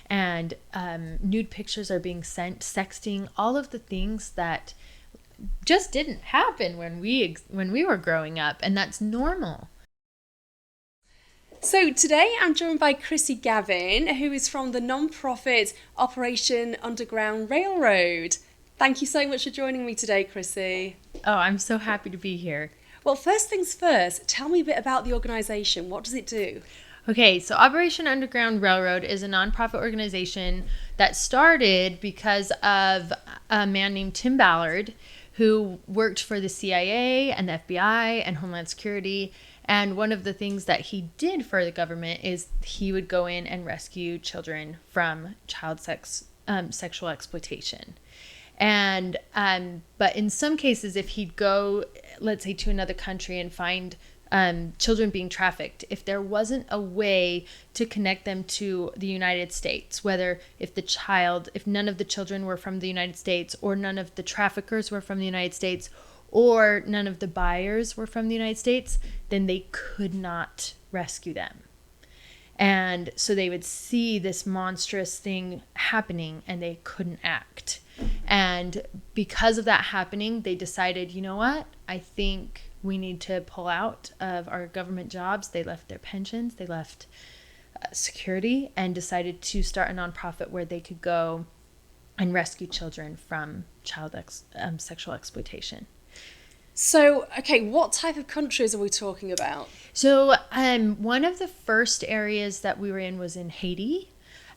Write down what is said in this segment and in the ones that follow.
and nude pictures are being sent, sexting, all of the things that just didn't happen when we were growing up, and that's normal. So today I'm joined by Chrissy Gavin, who is from the non-profit Operation Underground Railroad. Thank you so much for joining me today, Chrissy. Oh, I'm so happy to be here. Well, first things first, tell me a bit about the organisation. What does it do? Okay, so Operation Underground Railroad is a nonprofit organization that started because of a man named Tim Ballard, who worked for the CIA and the FBI and Homeland Security. And one of the things that he did for the government is he would go in and rescue children from sexual exploitation. And but in some cases, if he'd go, let's say, to another country and find children being trafficked, if there wasn't a way to connect them to the United States, if none of the children were from the United States, or none of the traffickers were from the United States, or none of the buyers were from the United States, then they could not rescue them. And so they would see this monstrous thing happening and they couldn't act. And because of that happening, they decided, you know what? I think we need to pull out of our government jobs. They left their pensions, they left security, and decided to start a nonprofit where they could go and rescue children from sexual exploitation. So, okay, what type of countries are we talking about? So one of the first areas that we were in was in Haiti.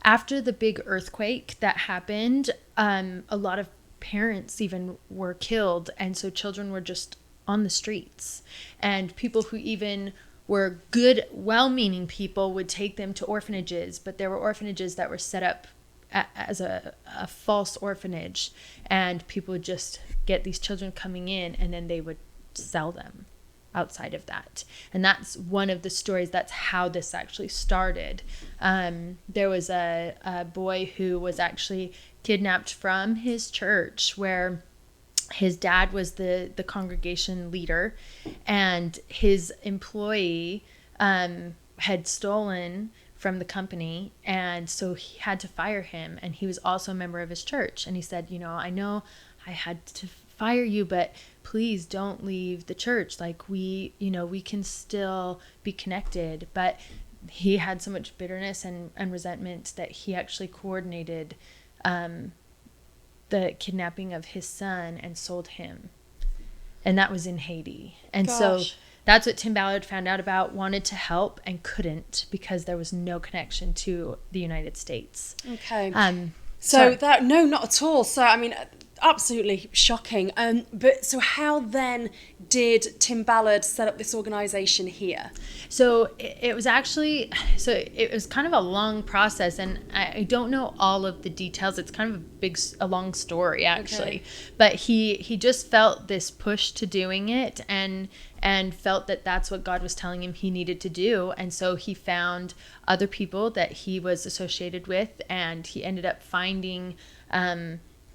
After the big earthquake that happened, a lot of parents even were killed. And so children were just on the streets. And people who even were good, well-meaning people would take them to orphanages. But there were orphanages that were set up as a false orphanage, and people would just get these children coming in and then they would sell them outside of that. And that's one of the stories. That's how this actually started. There was a boy who was actually kidnapped from his church, where his dad was the congregation leader, and his employee had stolen from the company, and so he had to fire him. And he was also a member of his church, and he said, I know I had to fire you, but please don't leave the church. Like, we can still be connected. But he had so much bitterness and resentment that he actually coordinated the kidnapping of his son and sold him. And that was in Haiti. And Gosh. So that's what Tim Ballard found out about, wanted to help and couldn't, because there was no connection to the United States. Okay. Sorry. No, not at all. So, I mean, absolutely shocking. But so how then did Tim Ballard set up this organisation here? So it was kind of a long process, and I don't know all of the details. It's kind of a long story, actually. Okay. But he just felt this push to doing it, and felt that that's what God was telling him he needed to do. And so he found other people that he was associated with, and he ended up finding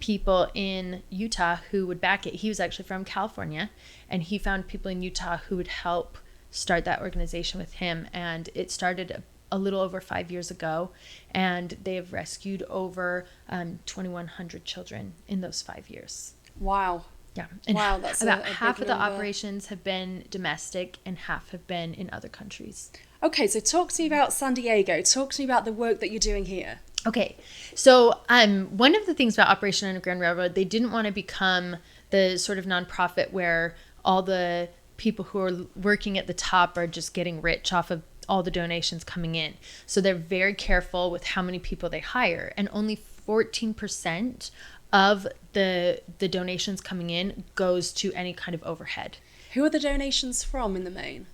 people in Utah who would back it. He was actually from California, and he found people in Utah who would help start that organization with him. And it started a little over 5 years ago, and they have rescued over 2,100 children in those 5 years. Wow. Yeah. And wow, that's about a half big of the number. operations have been domestic and half have been in other countries. Okay, so talk to me about San Diego. Talk to me about the work that you're doing here. Okay, so one of the things about Operation Underground Railroad, they didn't want to become the sort of nonprofit where all the people who are working at the top are just getting rich off of all the donations coming in. So they're very careful with how many people they hire, and only 14% of the donations coming in goes to any kind of overhead. Who are the donations from in the main?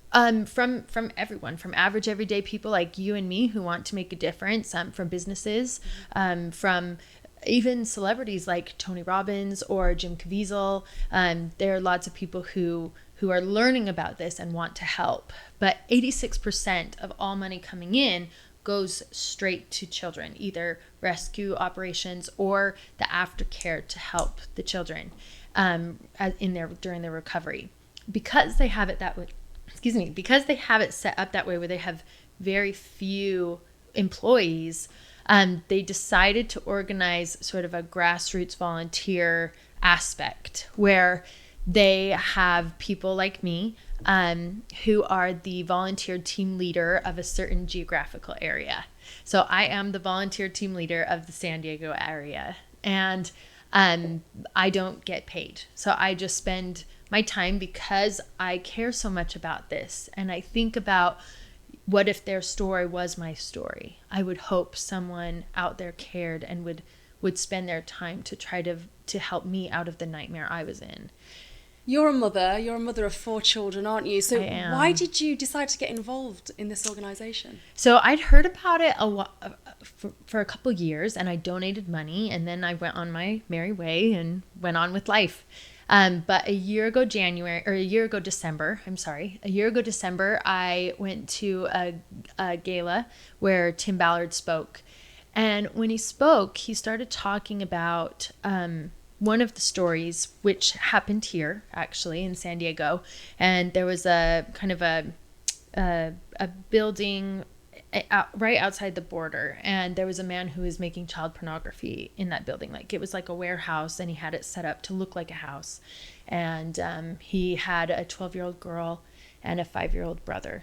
From everyone, from average everyday people like you and me who want to make a difference, from businesses, from even celebrities like Tony Robbins or Jim Caviezel. There are lots of people who are learning about this and want to help. But 86% of all money coming in goes straight to children, either rescue operations or the aftercare to help the children during their recovery. Because they have it that way, because they have it set up that way, where they have very few employees, they decided to organize sort of a grassroots volunteer aspect where they have people like me who are the volunteer team leader of a certain geographical area. So I am the volunteer team leader of the San Diego area, and I don't get paid. So I just spend my time because I care so much about this. And I think about, what if their story was my story? I would hope someone out there cared and would spend their time to try to help me out of the nightmare I was in. You're a mother of 4 children, aren't you? So I am. why did you decide to get involved in this organization? So I'd heard about it for a couple years, and I donated money, and then I went on my merry way and went on with life. But a year ago December, I went to a gala where Tim Ballard spoke. And when he spoke, he started talking about one of the stories, which happened here, actually, in San Diego. And there was a kind of a building right outside the border, and there was a man who was making child pornography in that building. Like, it was like a warehouse, and he had it set up to look like a house. And he had a 12-year-old girl and a 5-year-old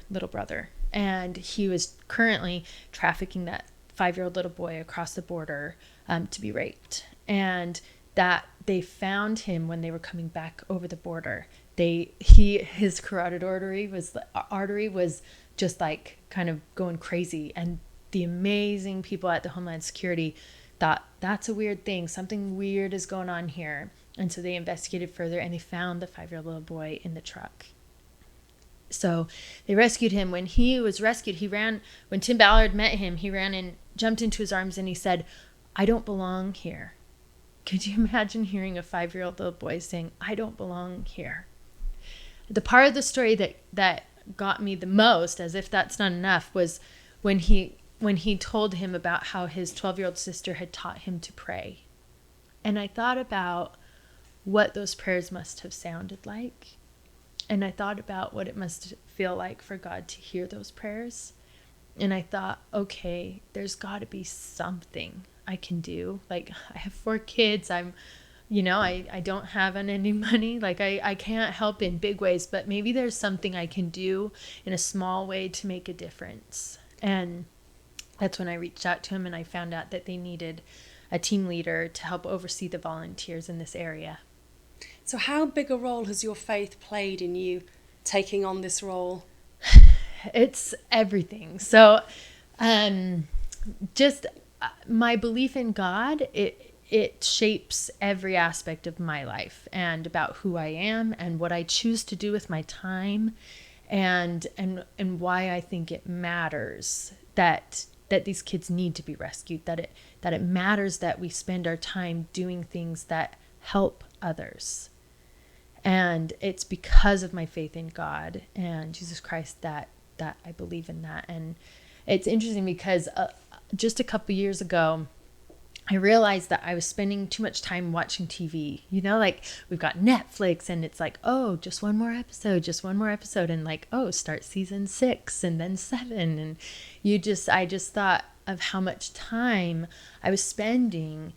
little brother. And he was currently trafficking that 5-year-old little boy across the border to be raped. And that they found him when they were coming back over the border. His carotid artery was just like kind of going crazy, and the amazing people at the Homeland Security thought, that's a weird thing, something weird is going on here. And so they investigated further, and they found the 5-year-old little boy in the truck. So they rescued him. When he was rescued, when Tim Ballard met him, he ran and jumped into his arms, and he said, I don't belong here. Could you imagine hearing a 5-year-old little boy saying, I don't belong here? The part of the story that got me the most, as if that's not enough, was when he told him about how his 12-year-old sister had taught him to pray. And I thought about what those prayers must have sounded like. And I thought about what it must feel like for God to hear those prayers. And I thought, okay, there's got to be something I can do. Like, I have 4 kids. I don't have unending money. Like, I can't help in big ways, but maybe there's something I can do in a small way to make a difference. And that's when I reached out to him, and I found out that they needed a team leader to help oversee the volunteers in this area. So how big a role has your faith played in you taking on this role? It's everything. So just my belief in God, it shapes every aspect of my life, and about who I am and what I choose to do with my time, and why I think it matters that these kids need to be rescued, that it matters that we spend our time doing things that help others. And it's because of my faith in God and Jesus Christ that I believe in that. And it's interesting because just a couple years ago, I realized that I was spending too much time watching TV. Like, we've got Netflix, and it's like, oh, just one more episode. And like, oh, start season 6 and then 7. And I just thought of how much time I was spending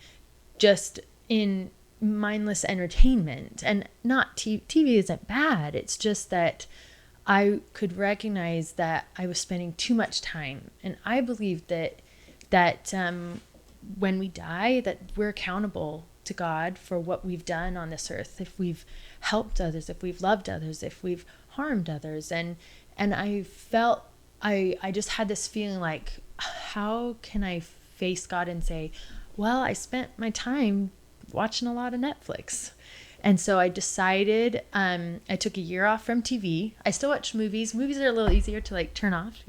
just in mindless entertainment. And not TV isn't bad. It's just that I could recognize that I was spending too much time. And I believe that when we die, that we're accountable to God for what we've done on this earth. If we've helped others, if we've loved others, if we've harmed others. And I felt, I just had this feeling like, how can I face God and say, well, I spent my time watching a lot of Netflix. And so I decided, I took a year off from TV. I still watch movies. Movies are a little easier to like turn off,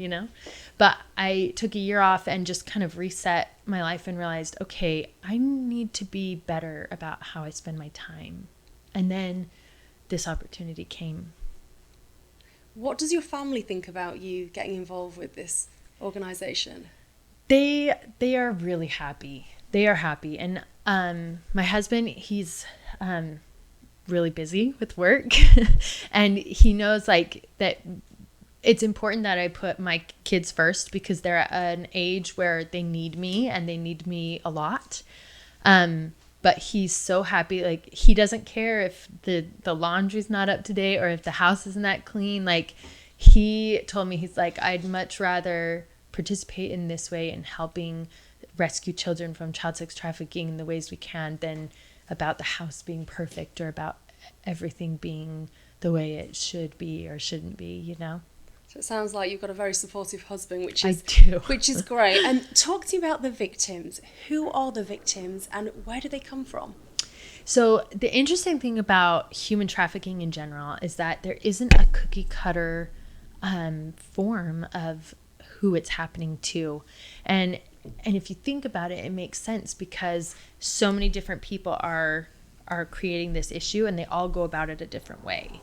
but I took a year off and just kind of reset my life and realized, okay, I need to be better about how I spend my time. And then this opportunity came. What does your family think about you getting involved with this organization? They are really happy. They are happy. And my husband, he's really busy with work and he knows like that it's important that I put my kids first because they're at an age where they need me and they need me a lot. But he's so happy. Like, he doesn't care if the laundry's not up to date or if the house isn't that clean. Like, he told me, he's like, I'd much rather participate in this way in helping rescue children from child sex trafficking in the ways we can than about the house being perfect or about everything being the way it should be or shouldn't be, you know? So it sounds like you've got a very supportive husband, which I is do. which is great. And talk to me about the victims. Who are the victims and where do they come from? So the interesting thing about human trafficking in general is that there isn't a cookie cutter form of who it's happening to. And if you think about it, it makes sense because so many different people are creating this issue and they all go about it a different way.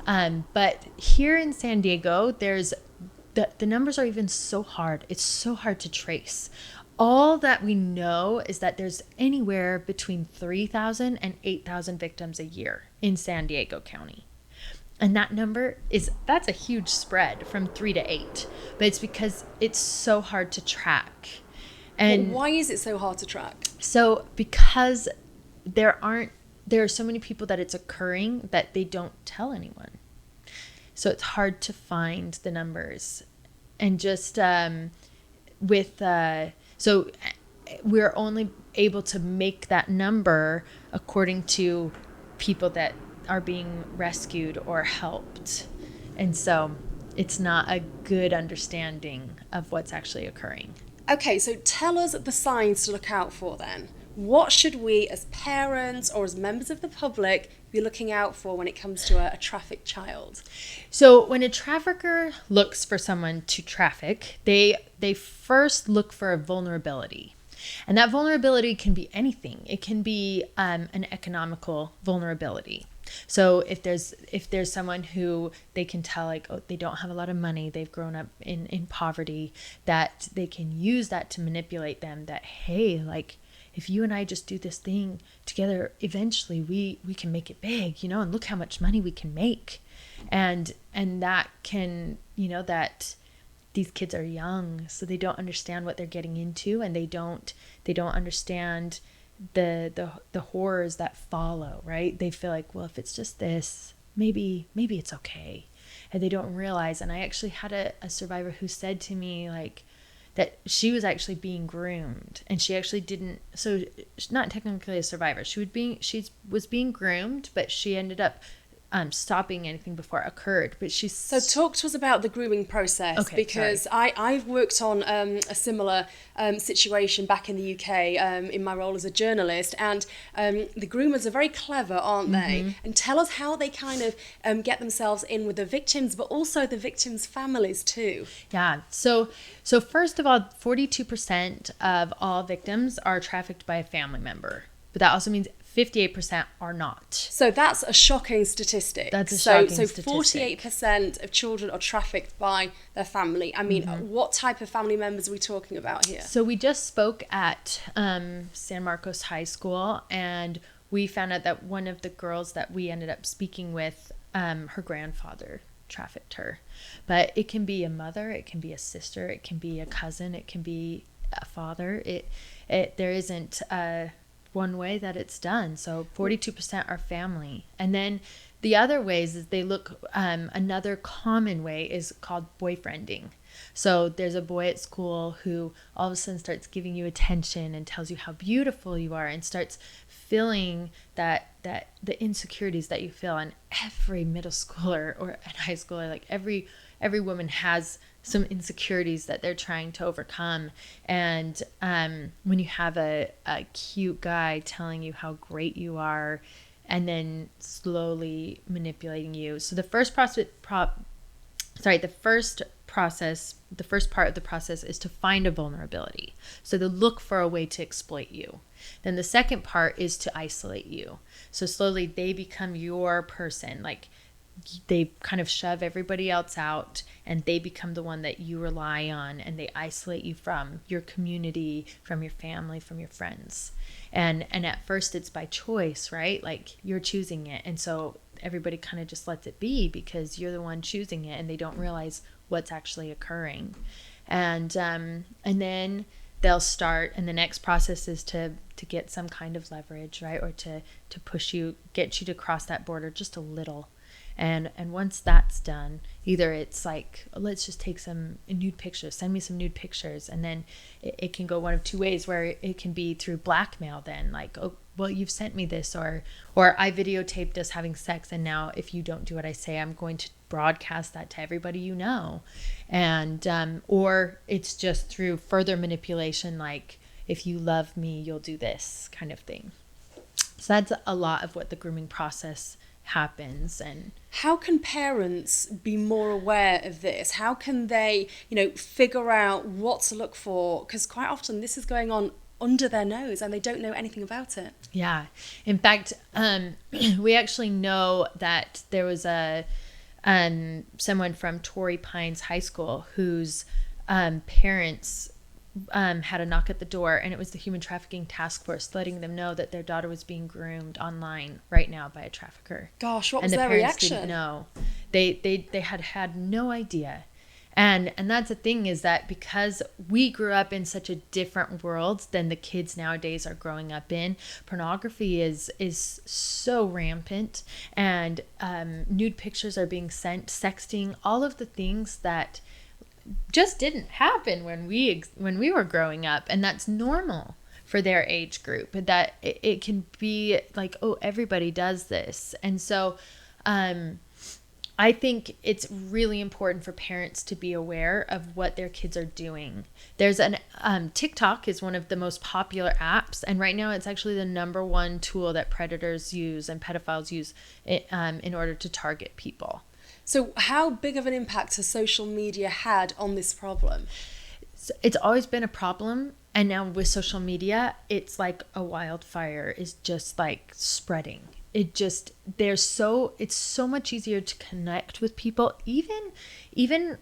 But here in San Diego, there's the numbers are even so hard. It's so hard to trace. All that we know is that there's anywhere between 3,000 and 8,000 victims a year in San Diego County. And that number that's a huge spread from 3 to 8. But it's because it's so hard to track. And why is it so hard to track? So because there are so many people that it's occurring that they don't tell anyone. So it's hard to find the numbers. And just so we're only able to make that number according to people that are being rescued or helped. And so it's not a good understanding of what's actually occurring. Okay, so tell us the signs to look out for then. What should we as parents or as members of the public be looking out for when it comes to a trafficked child? So when a trafficker looks for someone to traffic, they first look for a vulnerability. And that vulnerability can be anything. It can be an economical vulnerability. So if there's someone who they can tell, like, oh, they don't have a lot of money, they've grown up in poverty, that they can use that to manipulate them, that, hey, like, if you and I just do this thing together, eventually we can make it big, you know, and look how much money we can make. And that can, you know, that these kids are young, so they don't understand what they're getting into, and they don't understand the horrors that follow, right? They feel like, well, if it's just this, maybe it's okay. And they don't realize. And I actually had a survivor who said to me, like, that she was actually being groomed, and she actually didn't. So she's not technically a survivor. She was being groomed, but she ended up stopping anything before it occurred. But So talk to us about the grooming process, okay, because I've worked on a similar situation back in the UK in my role as a journalist, and the groomers are very clever, aren't they? And tell us how they kind of get themselves in with the victims, but also the victims' families too. Yeah. So first of all, 42% of all victims are trafficked by a family member, but that also means 58% are not. So that's a shocking statistic. That's a shocking statistic. So statistic. 48% of children are trafficked by their family. I mean, what type of family members are we talking about here? So we just spoke at San Marcos High School, and we found out that one of the girls that we ended up speaking with, her grandfather trafficked her. But it can be a mother, it can be a sister, it can be a cousin, it can be a father. There isn't one way that it's done. So 42% are family. And then the other ways is they look, another common way is called boyfriending. So there's a boy at school who all of a sudden starts giving you attention and tells you how beautiful you are, and starts feeling that the insecurities that you feel. And every middle schooler or high schooler, like every woman has some insecurities that they're trying to overcome. And when you have a cute guy telling you how great you are and then slowly manipulating you. So the first part of the process is to find a vulnerability. So to look for a way to exploit you. Then the second part is to isolate you. So slowly they become your person. Like, they kind of shove everybody else out, and they become the one that you rely on, and they isolate you from your community, from your family, from your friends. And at first it's by choice, right? Like, you're choosing it. And so everybody kind of just lets it be because you're the one choosing it, and they don't realize what's actually occurring. And then they'll start, and the next process is to get some kind of leverage, right? Or to get you to cross that border just a little. And once that's done, either it's like, let's just take some nude pictures, send me some nude pictures. And then it can go one of two ways, where it can be through blackmail then, like, oh, well, you've sent me this, or I videotaped us having sex, and now if you don't do what I say, I'm going to broadcast that to everybody you know. And or it's just through further manipulation, like, if you love me, you'll do this kind of thing. So that's a lot of what the grooming process happens. And how can parents be more aware of this? How can they, figure out what to look for? Because quite often this is going on under their nose and they don't know anything about it. Yeah. In fact, we actually know that there was someone from Torrey Pines High School whose parents had a knock at the door, and it was the Human Trafficking Task Force letting them know that their daughter was being groomed online right now by a trafficker. Gosh, what was their reaction? Didn't know. They had no idea. And that's the thing, is that because we grew up in such a different world than the kids nowadays are growing up in, pornography is so rampant, and nude pictures are being sent, sexting, all of the things that just didn't happen when we were growing up, and that's normal for their age group. That it can be like, oh, everybody does this. And so I think it's really important for parents to be aware of what their kids are doing. There's TikTok is one of the most popular apps, and right now it's actually the number one tool that predators use and pedophiles use in order to target people. So how big of an impact has social media had on this problem? It's always been a problem, and now with social media, it's like a wildfire is just like spreading. It's so much easier to connect with people. Even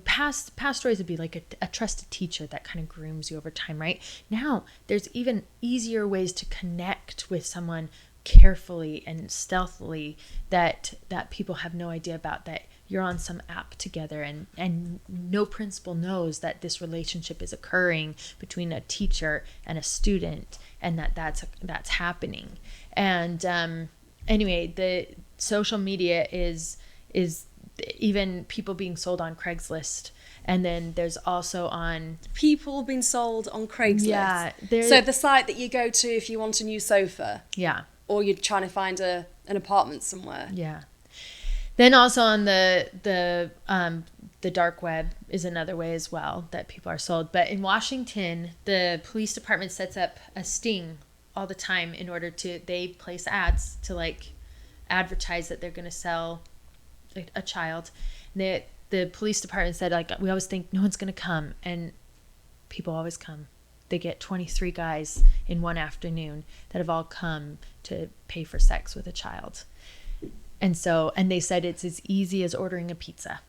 past stories would be like a trusted teacher that kind of grooms you over time, right? Now there's even easier ways to connect with someone carefully and stealthily that people have no idea about, that you're on some app together and no principal knows that this relationship is occurring between a teacher and a student, and that's happening. And anyway, the social media is even people being sold on Craigslist. And then there's also on... People being sold on Craigslist? Yeah. So the site that you go to if you want a new sofa? Yeah. Or you're trying to find an apartment somewhere? Yeah. Then also on the dark web is another way as well that people are sold. But in Washington, the police department sets up a sting all the time in order to... They place ads to like advertise that they're going to sell a child. And the police department said, like, we always think no one's going to come, and people always come. They get 23 guys in one afternoon that have all come to pay for sex with a child. And they said it's as easy as ordering a pizza.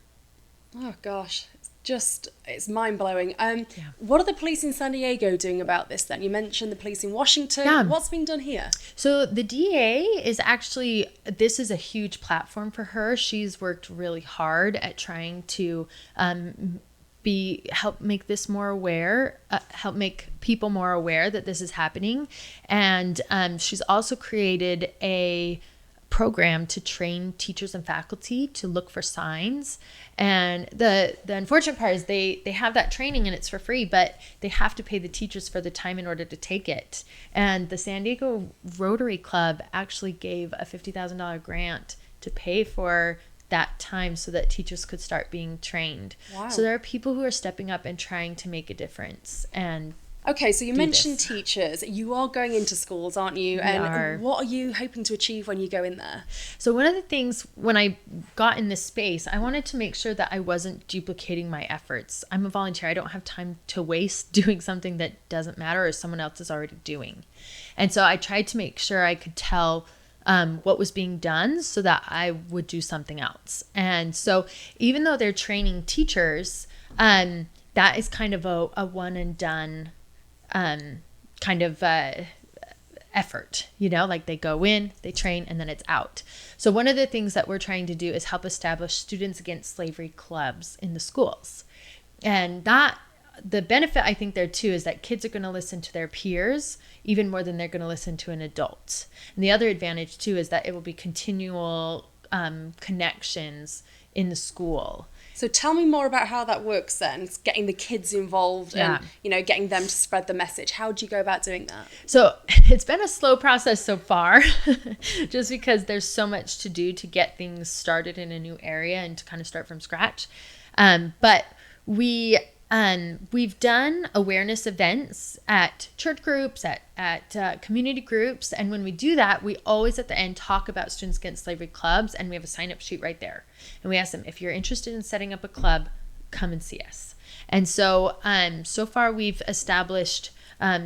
Oh gosh, it's mind-blowing. What are the police in San Diego doing about this then? You mentioned the police in Washington. Yeah. What's been done here? So the DA is actually, this is a huge platform for her. She's worked really hard at trying to help make this more aware, help make people more aware that this is happening. And she's also created a program to train teachers and faculty to look for signs. And the unfortunate part is they have that training and it's for free, but they have to pay the teachers for the time in order to take it. And the San Diego Rotary Club actually gave a $50,000 grant to pay for that time so that teachers could start being trained. Wow. So there are people who are stepping up and trying to make a difference. And okay, so you mentioned teachers. You are going into schools, aren't you? And what are you hoping to achieve when you go in there? So one of the things when I got in this space, I wanted to make sure that I wasn't duplicating my efforts. I'm a volunteer. I don't have time to waste doing something that doesn't matter or someone else is already doing. And so I tried to make sure I could tell what was being done so that I would do something else. And so even though they're training teachers, that is kind of a one and done kind of effort, like they go in, they train, and then it's out. So one of the things that we're trying to do is help establish Students Against Slavery clubs in the schools. And the benefit I think there too is that kids are going to listen to their peers even more than they're going to listen to an adult. And the other advantage too is that it will be continual connections in the school. So tell me more about how that works then. It's getting the kids involved and, getting them to spread the message. How do you go about doing that? So it's been a slow process so far, just because there's so much to do to get things started in a new area and to kind of start from scratch. But we've done awareness events at church groups, at community groups. And when we do that, we always at the end talk about Students Against Slavery clubs, and we have a sign-up sheet right there. And we ask them, if you're interested in setting up a club, come and see us. And so so far we've established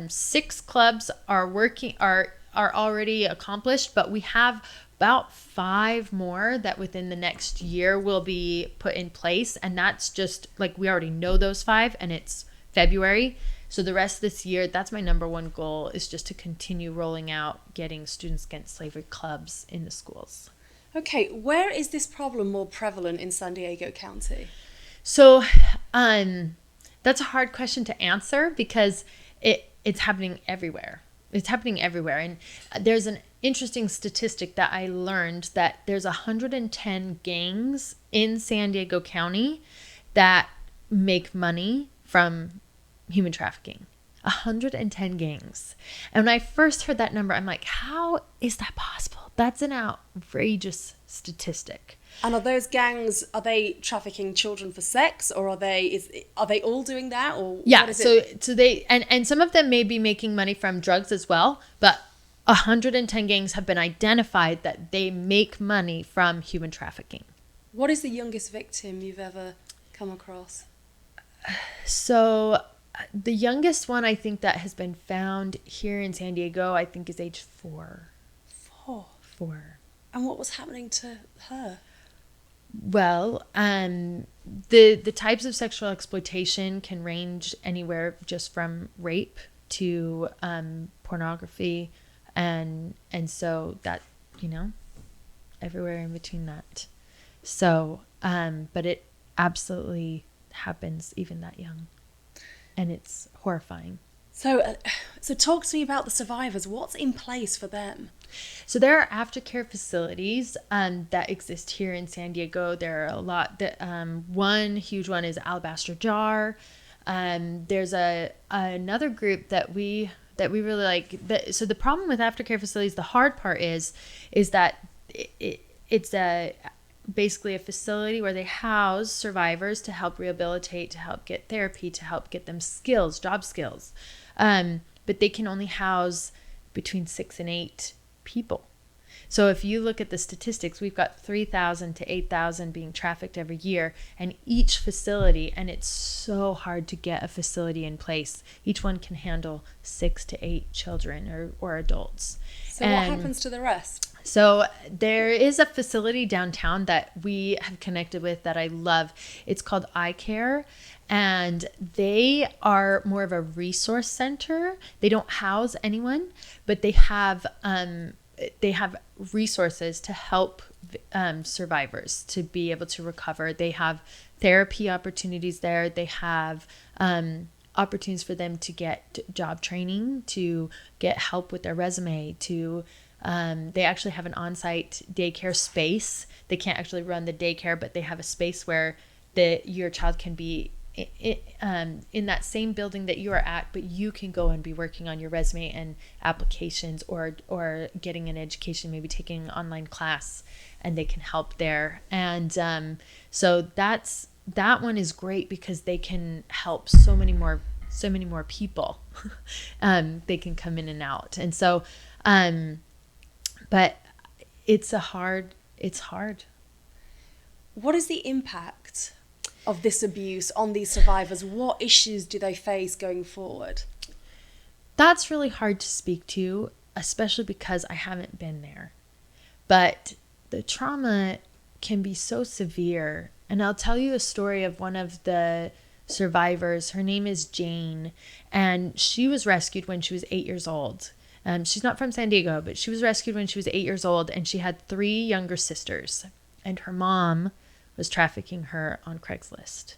6 clubs are already accomplished, but we have about 5 more that within the next year will be put in place. And that's just like, we already know those 5 and it's February. So the rest of this year, that's my number one goal, is just to continue rolling out getting Students Against Slavery clubs in the schools. Okay, where is this problem more prevalent in San Diego County? So that's a hard question to answer because it's happening everywhere. It's happening everywhere. And there's an interesting statistic that I learned, that there's 110 gangs in San Diego County that make money from human trafficking. 110 gangs. And when I first heard that number, I'm like, how is that possible? That's an outrageous statistic. And are those gangs, are they trafficking children for sex, or are they all doing that, or yeah, what is so they and some of them may be making money from drugs as well, but 110 gangs have been identified that they make money from human trafficking. What is the youngest victim you've ever come across? So the youngest one I think that has been found here in San Diego, I think, is age 4. 4. And what was happening to her? Well, the types of sexual exploitation can range anywhere just from rape to pornography, and so that, everywhere in between that. So, but it absolutely happens even that young, and it's horrifying. So talk to me about the survivors. What's in place for them? So there are aftercare facilities that exist here in San Diego. There are a lot. One huge one is Alabaster Jar. There's another group that we really like. So the problem with aftercare facilities, the hard part is that it's basically a facility where they house survivors to help rehabilitate, to help get therapy, to help get them skills, job skills. But they can only house between 6 and 8 people. So if you look at the statistics, we've got 3,000 to 8,000 being trafficked every year, and each facility, and it's so hard to get a facility in place, each one can handle 6 to 8 children or adults. So what happens to the rest? So there is a facility downtown that we have connected with that I love. It's called iCare, and they are more of a resource center. They don't house anyone, but they have resources to help survivors to be able to recover. They have therapy opportunities there. They have opportunities for them to get job training, to get help with their resume, to they actually have an on-site daycare space. They can't actually run the daycare, but they have a space where your child can be in that same building that you are at, but you can go and be working on your resume and applications, or getting an education, maybe taking an online class, and they can help there. And so that one is great because they can help so many more people. They can come in and out, and so but it's hard. What is the impact of this abuse on these survivors? What issues do they face going forward? That's really hard to speak to, especially because I haven't been there. But the trauma can be so severe. And I'll tell you a story of one of the survivors. Her name is Jane, and she was rescued when she was 8 years old. She's not from San Diego, but she was rescued when she was 8 years old, and she had 3 younger sisters. And her mom was trafficking her on Craigslist.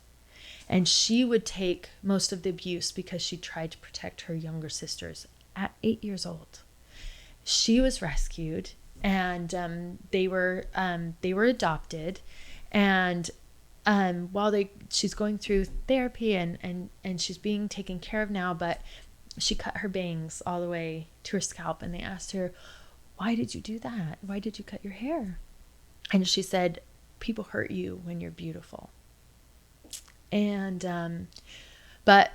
And she would take most of the abuse because she tried to protect her younger sisters at 8 years old. She was rescued, and they were adopted. And while she's going through therapy and she's being taken care of now, but she cut her bangs all the way to her scalp, and they asked her, "Why did you do that? Why did you cut your hair?" And she said, "People hurt you when you're beautiful." And that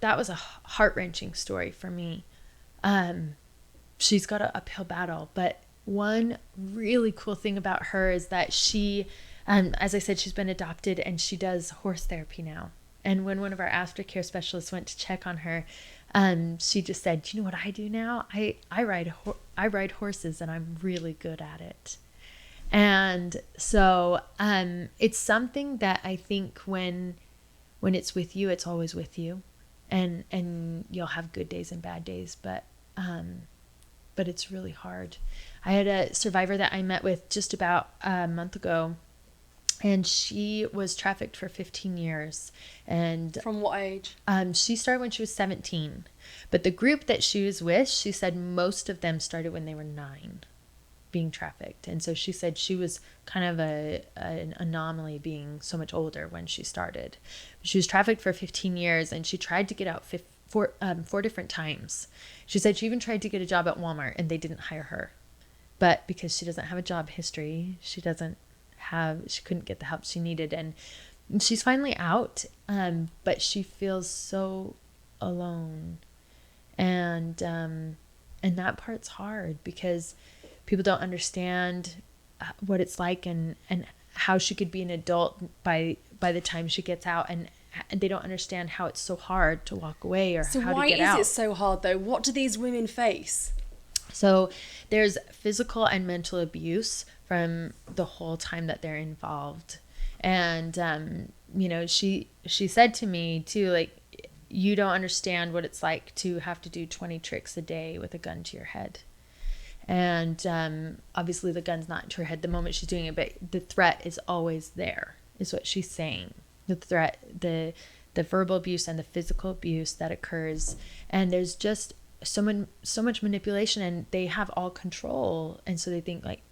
was a heart-wrenching story for me. She's got an uphill battle, but one really cool thing about her is that she, as I said, she's been adopted, and she does horse therapy now. And when one of our aftercare specialists went to check on her, she just said, "Do you know what I do now? I ride horses, and I'm really good at it." And so it's something that I think when it's with you, it's always with you, and you'll have good days and bad days, but it's really hard. I had a survivor that I met with just about a month ago, and she was trafficked for 15 years. And from what age? She started when she was 17, but the group that she was with, she said most of them started when they were 9 being trafficked. And so she said she was kind of an anomaly being so much older when she started. She was trafficked for 15 years, and she tried to get out 4 different times. She said she even tried to get a job at Walmart, and they didn't hire her. But because she doesn't have a job history, she couldn't get the help she needed. And she's finally out, but she feels so alone. And that part's hard because people don't understand what it's like and how she could be an adult by the time she gets out, and they don't understand how it's so hard to walk away or how to get out. So why is it so hard though? What do these women face? So there's physical and mental abuse from the whole time that they're involved. And she said to me too, like, you don't understand what it's like to have to do 20 tricks a day with a gun to your head. And obviously the gun's not to her head the moment she's doing it, but the threat is always there, is what she's saying. The threat, the verbal abuse and the physical abuse that occurs. And there's just so much manipulation, and they have all control. And so they think, like,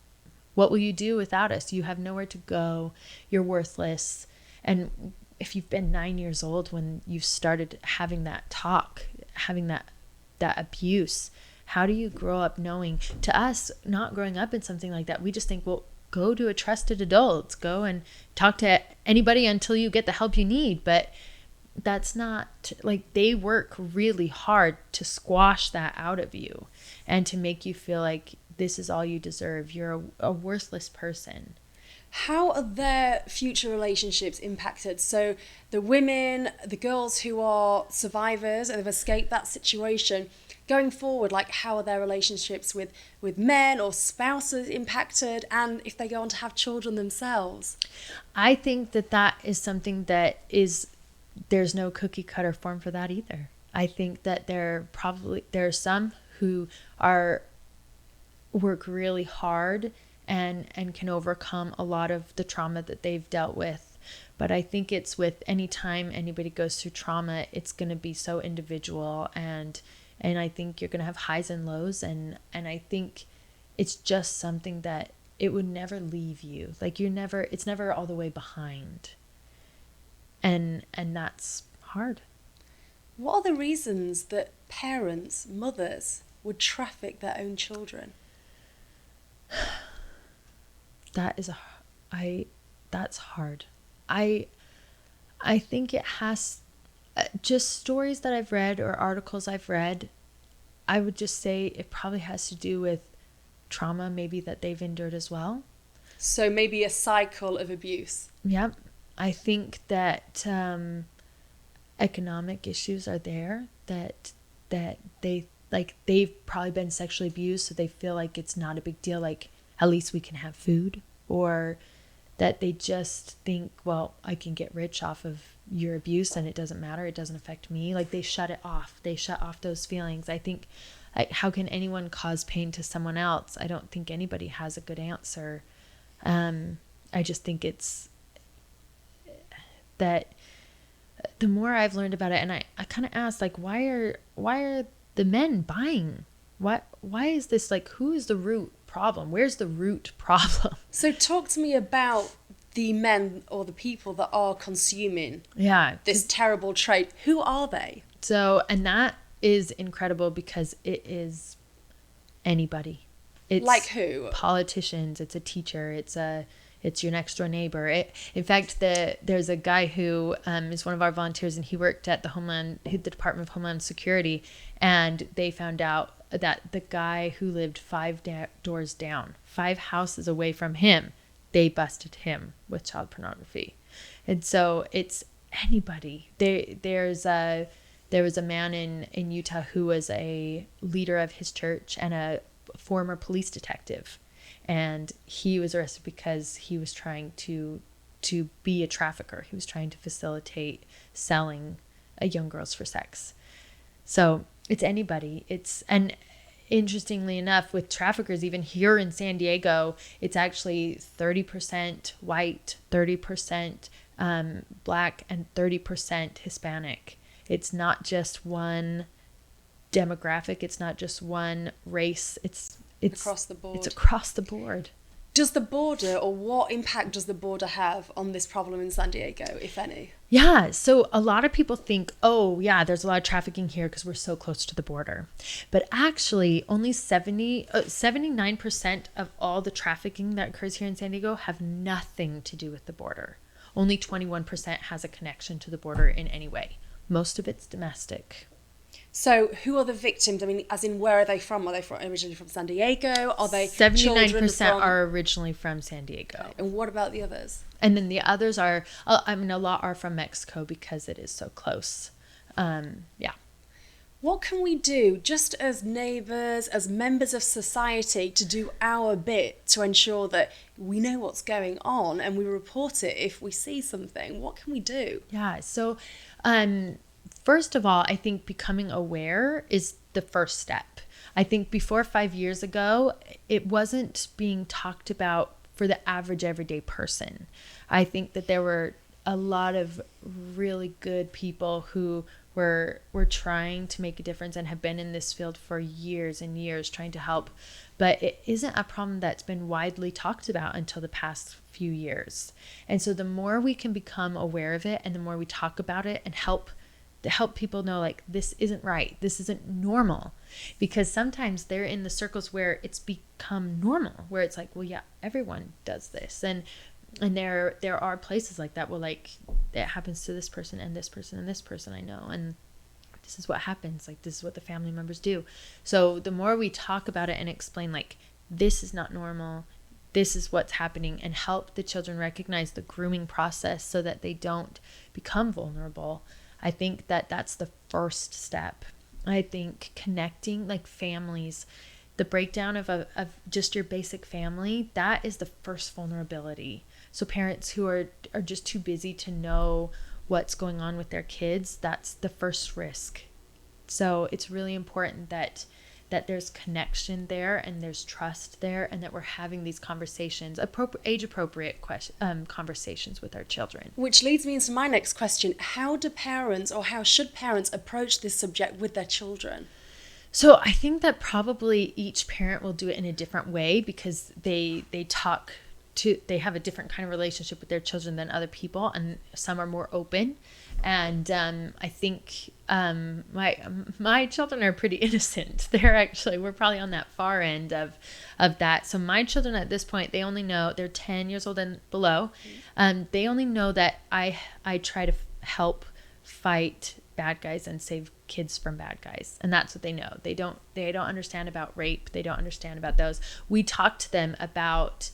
what will you do without us? You have nowhere to go. You're worthless. And if you've been 9 years old when you started having that talk, having that abuse, how do you grow up knowing? To us, not growing up in something like that, we just think, well, go to a trusted adult, go and talk to anybody until you get the help you need. But that's not, like, they work really hard to squash that out of you and to make you feel like this is all you deserve. You're a worthless person. How are their future relationships impacted? So the women, the girls who are survivors and have escaped that situation, going forward, like, how are their relationships with men or spouses impacted, and if they go on to have children themselves? I think that is something that there's no cookie cutter form for that either. I think that there are some who work really hard and can overcome a lot of the trauma that they've dealt with. But I think it's with any time anybody goes through trauma, it's going to be so individual, and I think you're going to have highs and lows, and I think it's just something that it would never leave you. Like, it's never all the way behind. And that's hard. What are the reasons that parents, mothers, would traffic their own children? That's hard. I think it has, just stories that I've read or articles I've read, I would just say it probably has to do with trauma maybe that they've endured as well. So maybe a cycle of abuse. Yep. I think that economic issues are there, that they've probably been sexually abused, so they feel like it's not a big deal, like, at least we can have food, or that they just think, well, I can get rich off of your abuse and it doesn't matter, it doesn't affect me. Like, they shut it off. They shut off those feelings. I think like, how can anyone cause pain to someone else? I don't think anybody has a good answer. I just think it's that the more I've learned about it, and I kind of asked, like, why are the men buying? Why is this, like, who is the root problem? Where's the root problem? So talk to me about the men or the people that are consuming this terrible trait. Who are they? So, and that is incredible because it is anybody. It's like who? Politicians. It's a teacher. It's your next door neighbor. In fact, there's a guy who is one of our volunteers, and he worked at the Department of Homeland Security, and they found out that the guy who lived 5 doors down, 5 houses away from him, they busted him with child pornography. And so it's anybody. There was a man in Utah who was a leader of his church and a former police detective. And he was arrested because he was trying to be a trafficker. He was trying to facilitate selling young girls for sex. So it's anybody. And interestingly enough, with traffickers, even here in San Diego, it's actually 30% white, 30% Black, and 30% Hispanic. It's not just one demographic. It's not just one race. It's across the board. It's across the board. Does the border, or what impact does the border have on this problem in San Diego, if any? Yeah, so a lot of people think, oh yeah, there's a lot of trafficking here because we're so close to the border. But actually, only 79% of all the trafficking that occurs here in San Diego have nothing to do with the border. Only 21% has a connection to the border in any way. Most of it's domestic. So who are the victims? I mean, as in, where are they from? Are they originally from San Diego? Are they 79% are originally from San Diego. Okay. And what about the others? And then the others are, a lot are from Mexico because it is so close. Yeah. What can we do, just as neighbours, as members of society, to do our bit to ensure that we know what's going on and we report it if we see something? What can we do? Yeah, so first of all, I think becoming aware is the first step. I think before 5 years ago, it wasn't being talked about for the average everyday person. I think that there were a lot of really good people who were trying to make a difference and have been in this field for years and years trying to help. But it isn't a problem that's been widely talked about until the past few years. And so the more we can become aware of it and the more we talk about it and help people know, like, this isn't right, this isn't normal, because sometimes they're in the circles where it's become normal, where it's like, well, yeah, everyone does this, and there are places like that where, like, it happens to this person and this person and this person I know, and this is what happens, like, this is what the family members do. So the more we talk about it and explain, like, this is not normal, this is what's happening, and help the children recognize the grooming process so that they don't become vulnerable, I think that that's the first step. I think connecting, like, families, the breakdown of just your basic family, that is the first vulnerability. So parents who are just too busy to know what's going on with their kids, that's the first risk. So it's really important that there's connection there and there's trust there, and that we're having these conversations, age-appropriate conversations with our children. Which leads me into my next question. How should parents approach this subject with their children? So I think that probably each parent will do it in a different way, because they have a different kind of relationship with their children than other people, and some are more open. And I think my children are pretty innocent. We're probably on that far end of that. So my children at this point, they only know, they're 10 years old and below. They only know that I try to help fight bad guys and save kids from bad guys, and that's what they know. They don't understand about rape. They don't understand about those. We talk to them about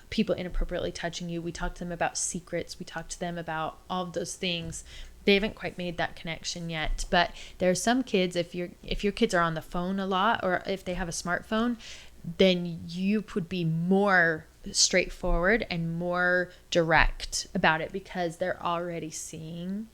people inappropriately touching you. We talk to them about secrets. We talk to them about all of those things. They haven't quite made that connection yet. But there are some kids, if your kids are on the phone a lot, or if they have a smartphone, then you would be more straightforward and more direct about it, because they're already seeing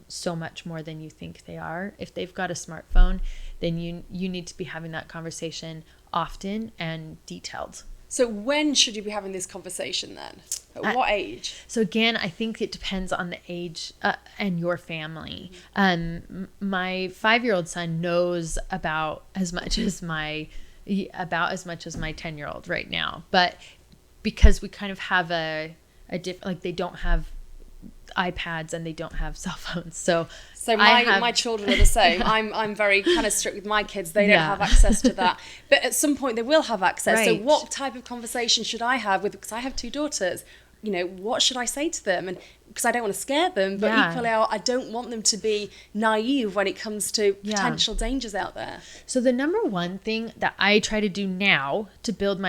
so much more than you think they are. If they've got a smartphone, then you need to be having that conversation often and detailed. So when should you be having this conversation then? At what age? So again, I think it depends on the age and your family. My 5-year-old son knows about as much as my 10-year-old right now, but because we kind of have a different, like they don't have iPads and they don't have cell phones. So my children are the same. I'm very kind of strict with my kids. They don't have access to that. But at some point they will have access. Right. So what type of conversation should I have with, because I have 2 daughters, what should I say to them? And because I don't want to scare them, but equally I don't want them to be naive when it comes to potential dangers out there. So the number one thing that I try to do now to build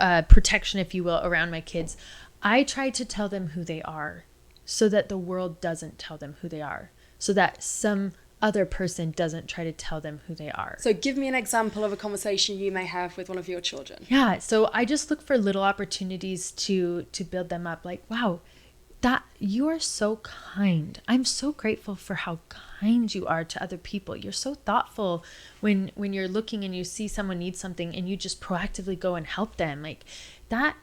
a protection, if you will, around my kids, I try to tell them who they are so that the world doesn't tell them who they are, so that some other person doesn't try to tell them who they are. So give me an example of a conversation you may have with one of your children. Yeah, so I just look for little opportunities to build them up. Like, wow, that you are so kind. I'm so grateful for how kind you are to other people. You're so thoughtful when you're looking and you see someone needs something and you just proactively go and help them. Like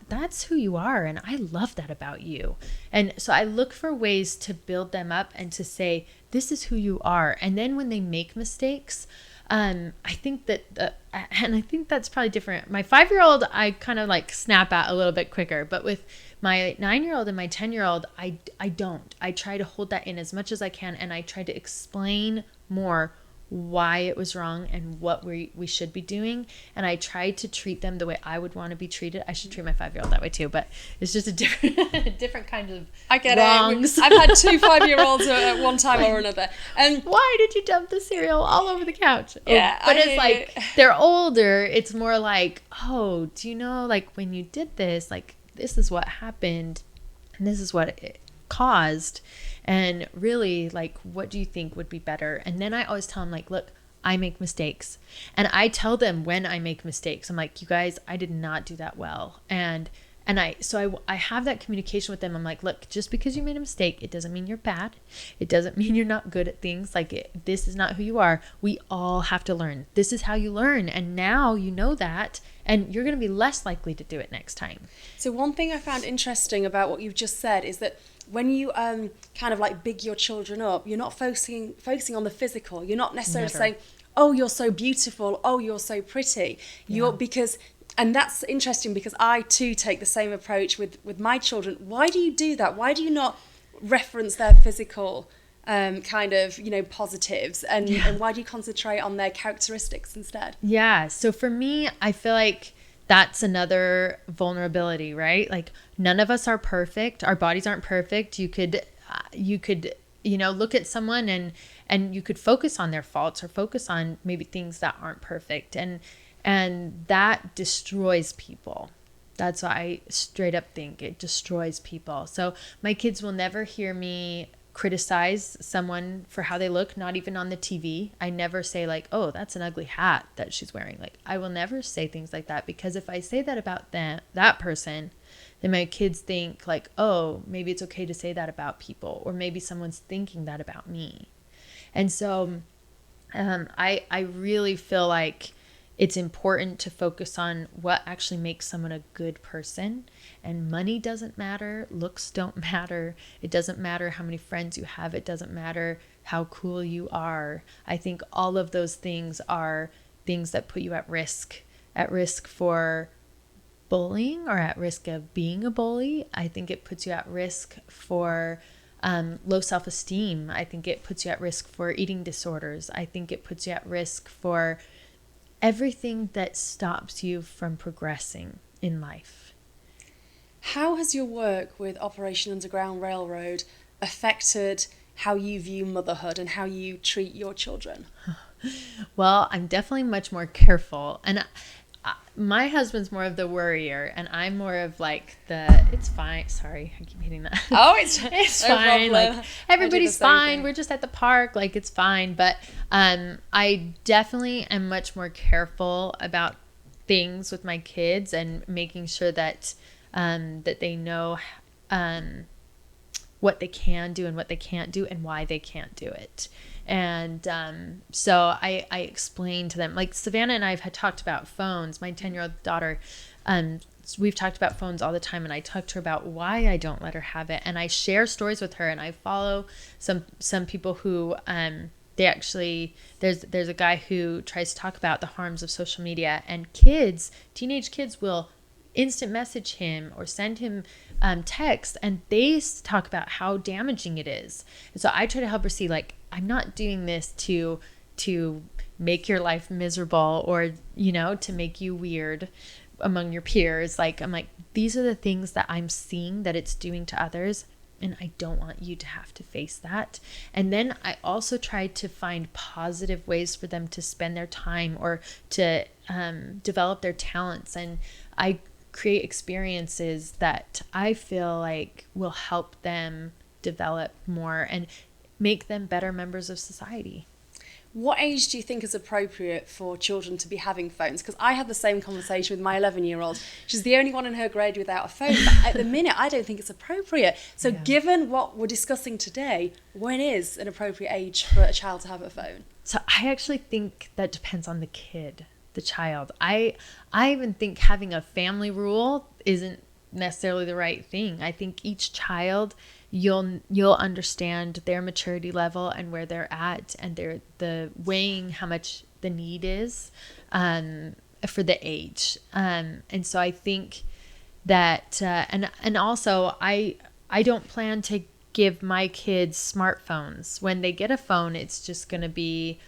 that's who you are, and I love that about you. And so I look for ways to build them up and to say, this is who you are. And then when they make mistakes, I think that, and I think that's probably different. My 5-year-old, I kind of like snap at a little bit quicker, but with my 9-year-old and my 10-year-old, I don't. I try to hold that in as much as I can, and I try to explain more why it was wrong and what we should be doing. And I try to treat them the way I would want to be treated. I should treat my 5-year-old that way too, but it's just a different kind of I get wrongs. I've had 2 5-year-olds at one time or another. And why did you dump the cereal all over the couch? Yeah, but it's like they're older. It's more like, oh, do you know, like when you did this, like this is what happened and this is what it caused. And really, like, what do you think would be better? And then I always tell them, like, look, I make mistakes. And I tell them when I make mistakes. I'm like, you guys, I did not do that well. And I have that communication with them. I'm like, look, just because you made a mistake, it doesn't mean you're bad. It doesn't mean you're not good at things. Like, this is not who you are. We all have to learn. This is how you learn. And now you know that, and you're going to be less likely to do it next time. So one thing I found interesting about what you've just said is that when you kind of like big your children up, you're not focusing on the physical. You're not necessarily saying, oh, you're so beautiful, oh, you're so pretty. And that's interesting because I too take the same approach with my children. Why do you do that? Why do you not reference their physical kind of, positives and why do you concentrate on their characteristics instead? Yeah. So for me, I feel like that's another vulnerability, right? Like none of us are perfect. Our bodies aren't perfect. You could, look at someone and you could focus on their faults or focus on maybe things that aren't perfect. And that destroys people. That's why I straight up think it destroys people. So my kids will never hear me criticize someone for how they look, not even on the TV. I never say like, oh, that's an ugly hat that she's wearing. Like I will never say things like that, because if I say that about that person, then my kids think like, oh, maybe it's okay to say that about people, or maybe someone's thinking that about me. And so I really feel like it's important to focus on what actually makes someone a good person. And money doesn't matter. Looks don't matter. It doesn't matter how many friends you have. It doesn't matter how cool you are. I think all of those things are things that put you at risk for bullying or at risk of being a bully. I think it puts you at risk for low self-esteem. I think it puts you at risk for eating disorders. I think it puts you at risk for everything that stops you from progressing in life. How has your work with Operation Underground Railroad affected how you view motherhood and how you treat your children? Well, I'm definitely much more careful. And my husband's more of the worrier, and I'm more of like it's fine. Sorry, I keep hitting that. Oh, it's fine. Like everybody's fine. We're just at the park. Like it's fine. But I definitely am much more careful about things with my kids and making sure that that they know what they can do and what they can't do and why they can't do it. And so I explained to them, like Savannah and I have had talked about phones. My 10-year-old daughter, we've talked about phones all the time, and I talked to her about why I don't let her have it. And I share stories with her, and I follow some people who they actually, there's a guy who tries to talk about the harms of social media, and teenage kids will instant message him or send him text, and they talk about how damaging it is. And so I try to help her see, like, I'm not doing this to make your life miserable or, to make you weird among your peers. Like, I'm like, these are the things that I'm seeing that it's doing to others, and I don't want you to have to face that. And then I also try to find positive ways for them to spend their time or to develop their talents. And I create experiences that I feel like will help them develop more and make them better members of society. What age do you think is appropriate for children to be having phones? Because I had the same conversation with my 11-year-old. She's the only one in her grade without a phone. But at the minute, I don't think it's appropriate. So given what we're discussing today, when is an appropriate age for a child to have a phone? So I actually think that depends on the kid, the child. I even think having a family rule isn't necessarily the right thing. I think each child, you'll understand their maturity level and where they're at, and the weighing how much the need is for the age. And so I think that and also I don't plan to give my kids smartphones. When they get a phone, it's just going to be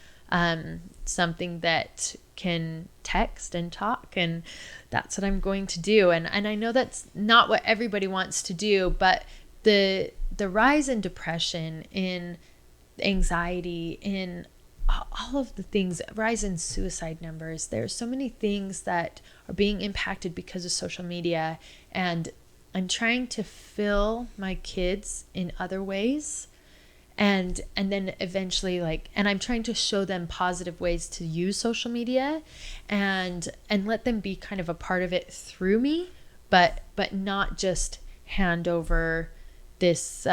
something that can text and talk, and that's what I'm going to do. And I know that's not what everybody wants to do, but the rise in depression, in anxiety, in all of the things, rise in suicide numbers, there's so many things that are being impacted because of social media, and I'm trying to fill my kids in other ways. And then eventually, and I'm trying to show them positive ways to use social media and let them be kind of a part of it through me, but not just hand over this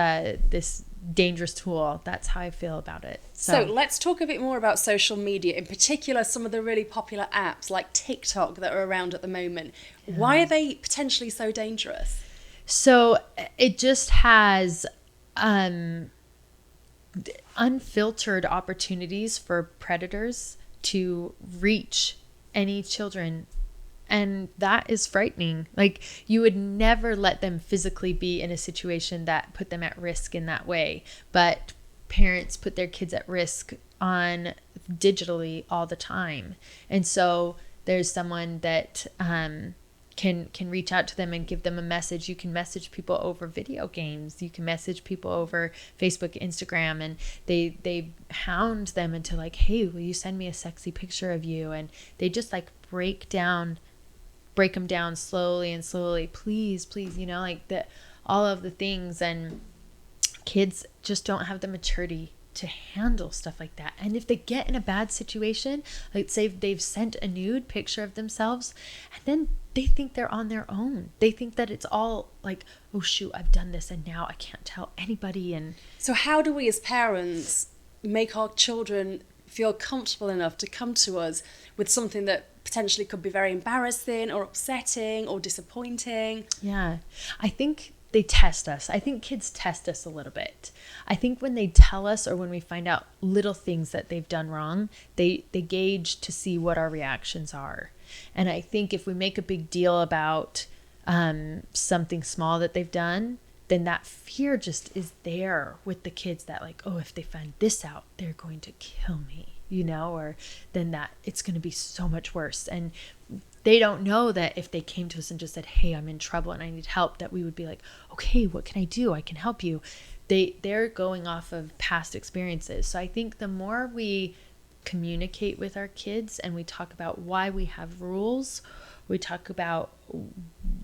dangerous tool. That's how I feel about it. So let's talk a bit more about social media, in particular some of the really popular apps like TikTok that are around at the moment. Yeah. Why are they potentially so dangerous? So it just has unfiltered opportunities for predators to reach any children, and that is frightening. Like, you would never let them physically be in a situation that put them at risk in that way, but parents put their kids at risk on digitally all the time. And so there's someone that can reach out to them and give them a message. You can message people over video games. You can message people over Facebook, Instagram, and they hound them into like, hey, will you send me a sexy picture of you? And they just like break them down slowly and slowly. Please, all of the things. And kids just don't have the maturity to handle stuff like that. And if they get in a bad situation, like say they've sent a nude picture of themselves, and then they think they're on their own. They think that it's all like, oh shoot, I've done this and now I can't tell anybody. And so how do we as parents make our children feel comfortable enough to come to us with something that potentially could be very embarrassing or upsetting or disappointing? Yeah, I think they test us. I think kids test us a little bit. I think when they tell us or when we find out little things that they've done wrong, they gauge to see what our reactions are. And I think if we make a big deal about something small that they've done, then that fear just is there with the kids, that like, oh, if they find this out, they're going to kill me, or then that it's going to be so much worse. And they don't know that if they came to us and just said, hey, I'm in trouble and I need help, that we would be like, okay, what can I do? I can help you. They're going off of past experiences. So I think the more we communicate with our kids and we talk about why we have rules, we talk about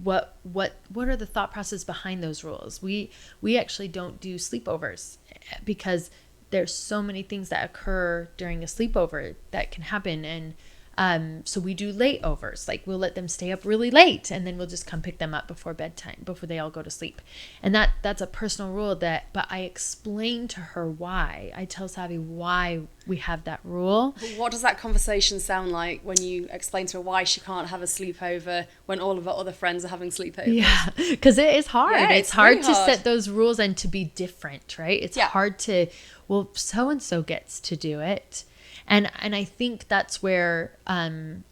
what are the thought process behind those rules. We actually don't do sleepovers because there's so many things that occur during a sleepover that can happen. And So we do layovers. Like we'll let them stay up really late, and then we'll just come pick them up before bedtime, before they all go to sleep. And that's a personal rule but I explain to her why. I tell Savvy why we have that rule. But what does that conversation sound like when you explain to her why she can't have a sleepover when all of her other friends are having sleepovers? Yeah, because it is hard. Yeah, it's hard really to hard. set those rules and to be different, right? It's hard to, well, so-and-so gets to do it. And I think that's where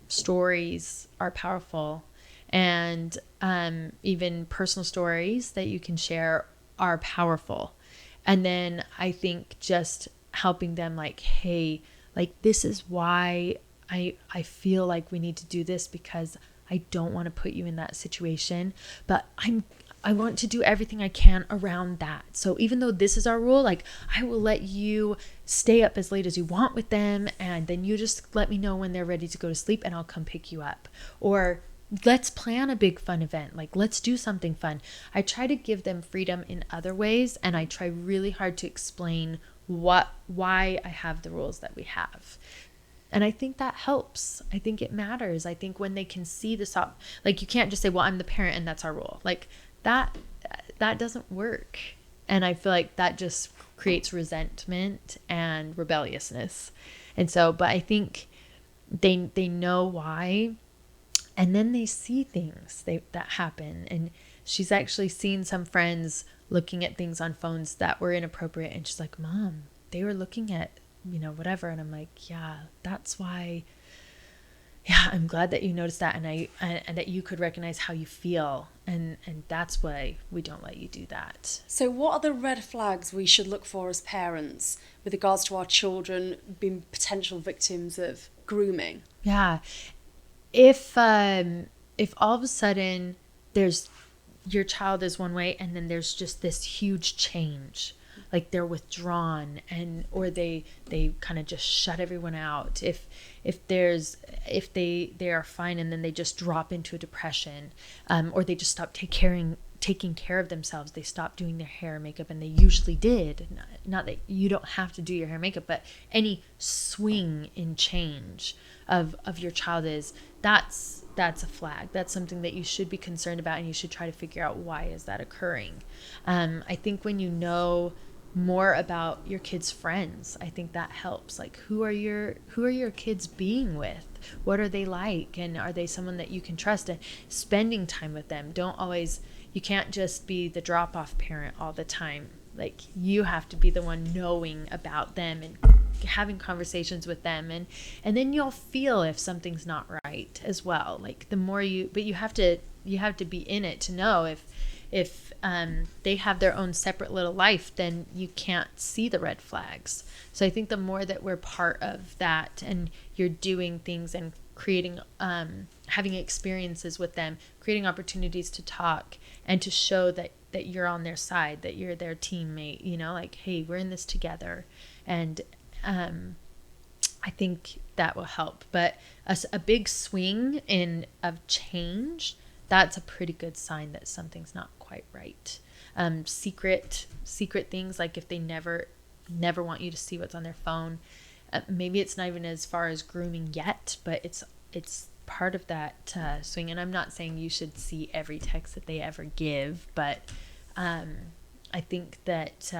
stories are powerful, and even personal stories that you can share are powerful. And then I think just helping them like, hey, like this is why I feel like we need to do this, because I don't want to put you in that situation, but I want to do everything I can around that. So even though this is our rule, like I will let you stay up as late as you want with them, and then you just let me know when they're ready to go to sleep and I'll come pick you up. Or let's plan a big fun event. Like let's do something fun. I try to give them freedom in other ways, and I try really hard to explain why I have the rules that we have. And I think that helps. I think it matters. I think when they can see like you can't just say, well, I'm the parent and that's our rule. Like that doesn't work. And I feel like that just creates resentment and rebelliousness. And so, but I think they know why, and then they see things that happen. And she's actually seen some friends looking at things on phones that were inappropriate, and she's like, Mom, they were looking at, whatever. And I'm like, yeah, that's why. Yeah, I'm glad that you noticed that, and that you could recognize how you feel, and that's why we don't let you do that. So what are the red flags we should look for as parents with regards to our children being potential victims of grooming? Yeah. If all of a sudden your child is one way, and then there's just this huge change, like they're withdrawn, or they kind of just shut everyone out. If they are fine and then they just drop into a depression, or they just stop taking care of themselves. They stop doing their hair and makeup, and they usually did. Not that you don't have to do your hair and makeup, but any swing in change of your child that's a flag. That's something that you should be concerned about, and you should try to figure out why is that occurring. I think when you know more about your kids' friends, I think that helps. Like who are your kids being with? What are they like? And are they someone that you can trust? And spending time with them. You can't just be the drop-off parent all the time. Like you have to be the one knowing about them and having conversations with them, and then you'll feel if something's not right as well. Like the more but you have to be in it to know if they have their own separate little life, then you can't see the red flags. So I think the more that we're part of that, and you're doing things and creating, having experiences with them, creating opportunities to talk and to show that you're on their side, that you're their teammate, like, hey, we're in this together. And I think that will help. But a big swing of change, that's a pretty good sign that something's not quite right. Secret things, like if they never want you to see what's on their phone, maybe it's not even as far as grooming yet, but it's part of that swing. And I'm not saying you should see every text that they ever give, but I think that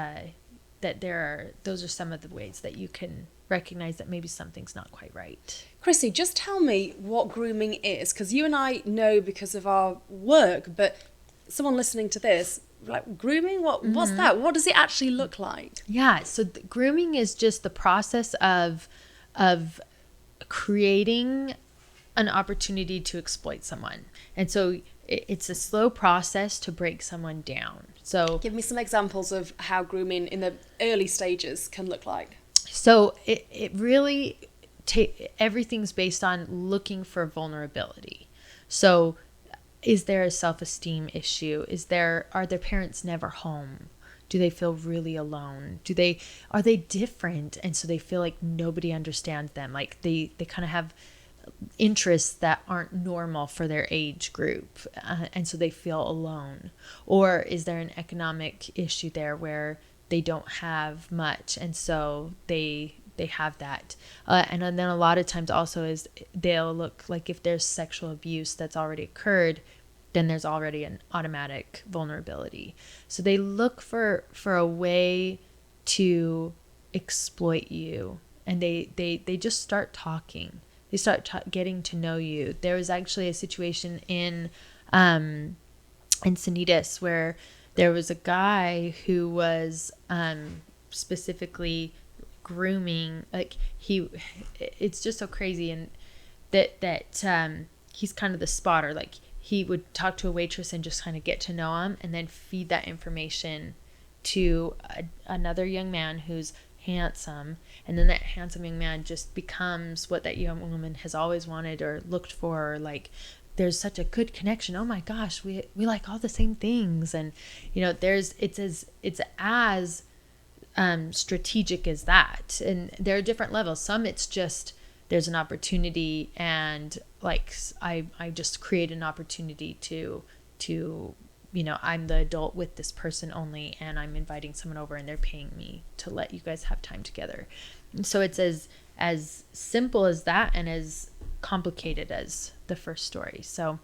those are some of the ways that you can recognize that maybe something's not quite right. Chrissy, just tell me what grooming is, because you and I know because of our work, but someone listening to this, like, grooming, what's that? What does it actually look like? Yeah, so grooming is just the process of creating an opportunity to exploit someone. And so it's a slow process to break someone down. So give me some examples of how grooming in the early stages can look like. So it really everything's based on looking for vulnerability. So is there a self-esteem issue? Are their parents never home? Do they feel really alone? Are they different? And so they feel like nobody understands them. Like they kind of have interests that aren't normal for their age group. And so they feel alone. Or is there an economic issue there where they don't have much, and so they they have that. And then a lot of times also is they'll look like if there's sexual abuse that's already occurred, then there's already an automatic vulnerability. So they look for a way to exploit you, and they just start talking. They start getting to know you. There was actually a situation in Sanitas where there was a guy who was specifically grooming, like it's just so crazy, and that he's kind of the spotter. Like he would talk to a waitress and just kind of get to know him, and then feed that information to another young man who's handsome, and then that handsome young man just becomes what that young woman has always wanted or looked for, or like there's such a good connection. Oh my gosh, we like all the same things. And it's as strategic as that. And there are different levels. Some it's just there's an opportunity, and like I just create an opportunity to I'm the adult with this person only, and I'm inviting someone over and they're paying me to let you guys have time together. And so it's as simple as that and as complicated as the first story. So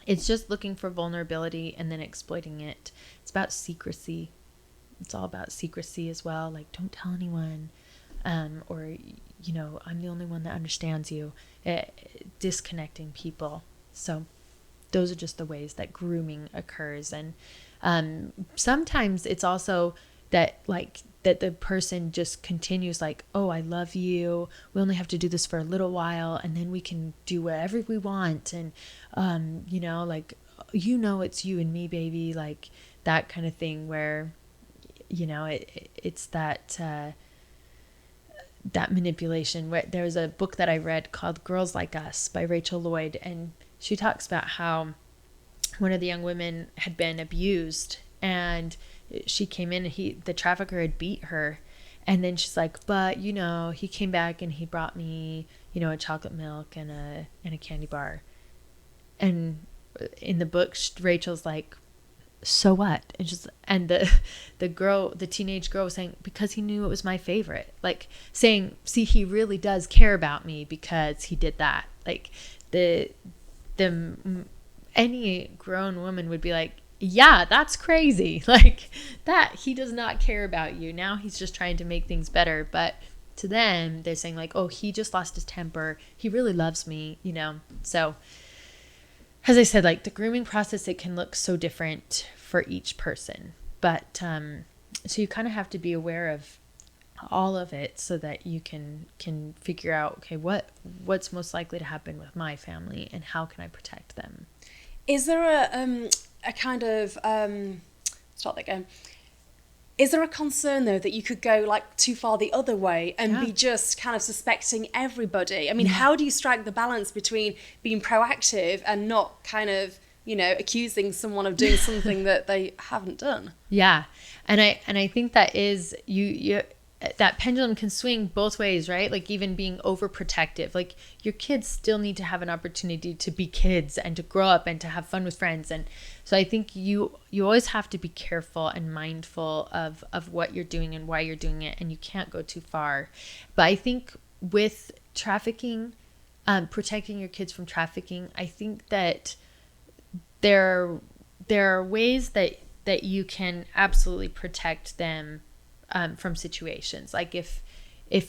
it's just looking for vulnerability and then exploiting it. It's about secrecy. It's all about secrecy as well. Like, don't tell anyone, or I'm the only one that understands you. Disconnecting people. So those are just the ways that grooming occurs. And sometimes it's also that the person just continues like, oh, I love you. We only have to do this for a little while, and then we can do whatever we want. And, it's you and me, baby. Like that kind of thing where, it's that manipulation. Where there was a book that I read called Girls Like Us by Rachel Lloyd, and she talks about how one of the young women had been abused, and she came in and the trafficker had beat her. And then she's like, but he came back and he brought me, a chocolate milk and a candy bar. And in the book, Rachel's like, so what? And the teenage girl was saying, because he knew it was my favorite, like saying, see, he really does care about me because he did that. Like any grown woman would be like, yeah, that's crazy. Like that, he does not care about you. Now he's just trying to make things better. But to them, they're saying like, oh, he just lost his temper. He really loves me, So as I said, like the grooming process, it can look so different for each person. But so you kind of have to be aware of all of it so that you can figure out, okay, what's most likely to happen with my family and how can I protect them? Is there a kind of start that again? Is there a concern though that you could go like too far the other way and be just kind of suspecting everybody? I mean, how do you strike the balance between being proactive and not kind of accusing someone of doing something that they haven't done? Yeah, and I think that is you. That pendulum can swing both ways, right? Like even being overprotective, like your kids still need to have an opportunity to be kids and to grow up and to have fun with friends. And so I think you always have to be careful and mindful of what you're doing and why you're doing it. And you can't go too far. But I think with trafficking, protecting your kids from trafficking, I think that there are ways that you can absolutely protect them from situations. Like if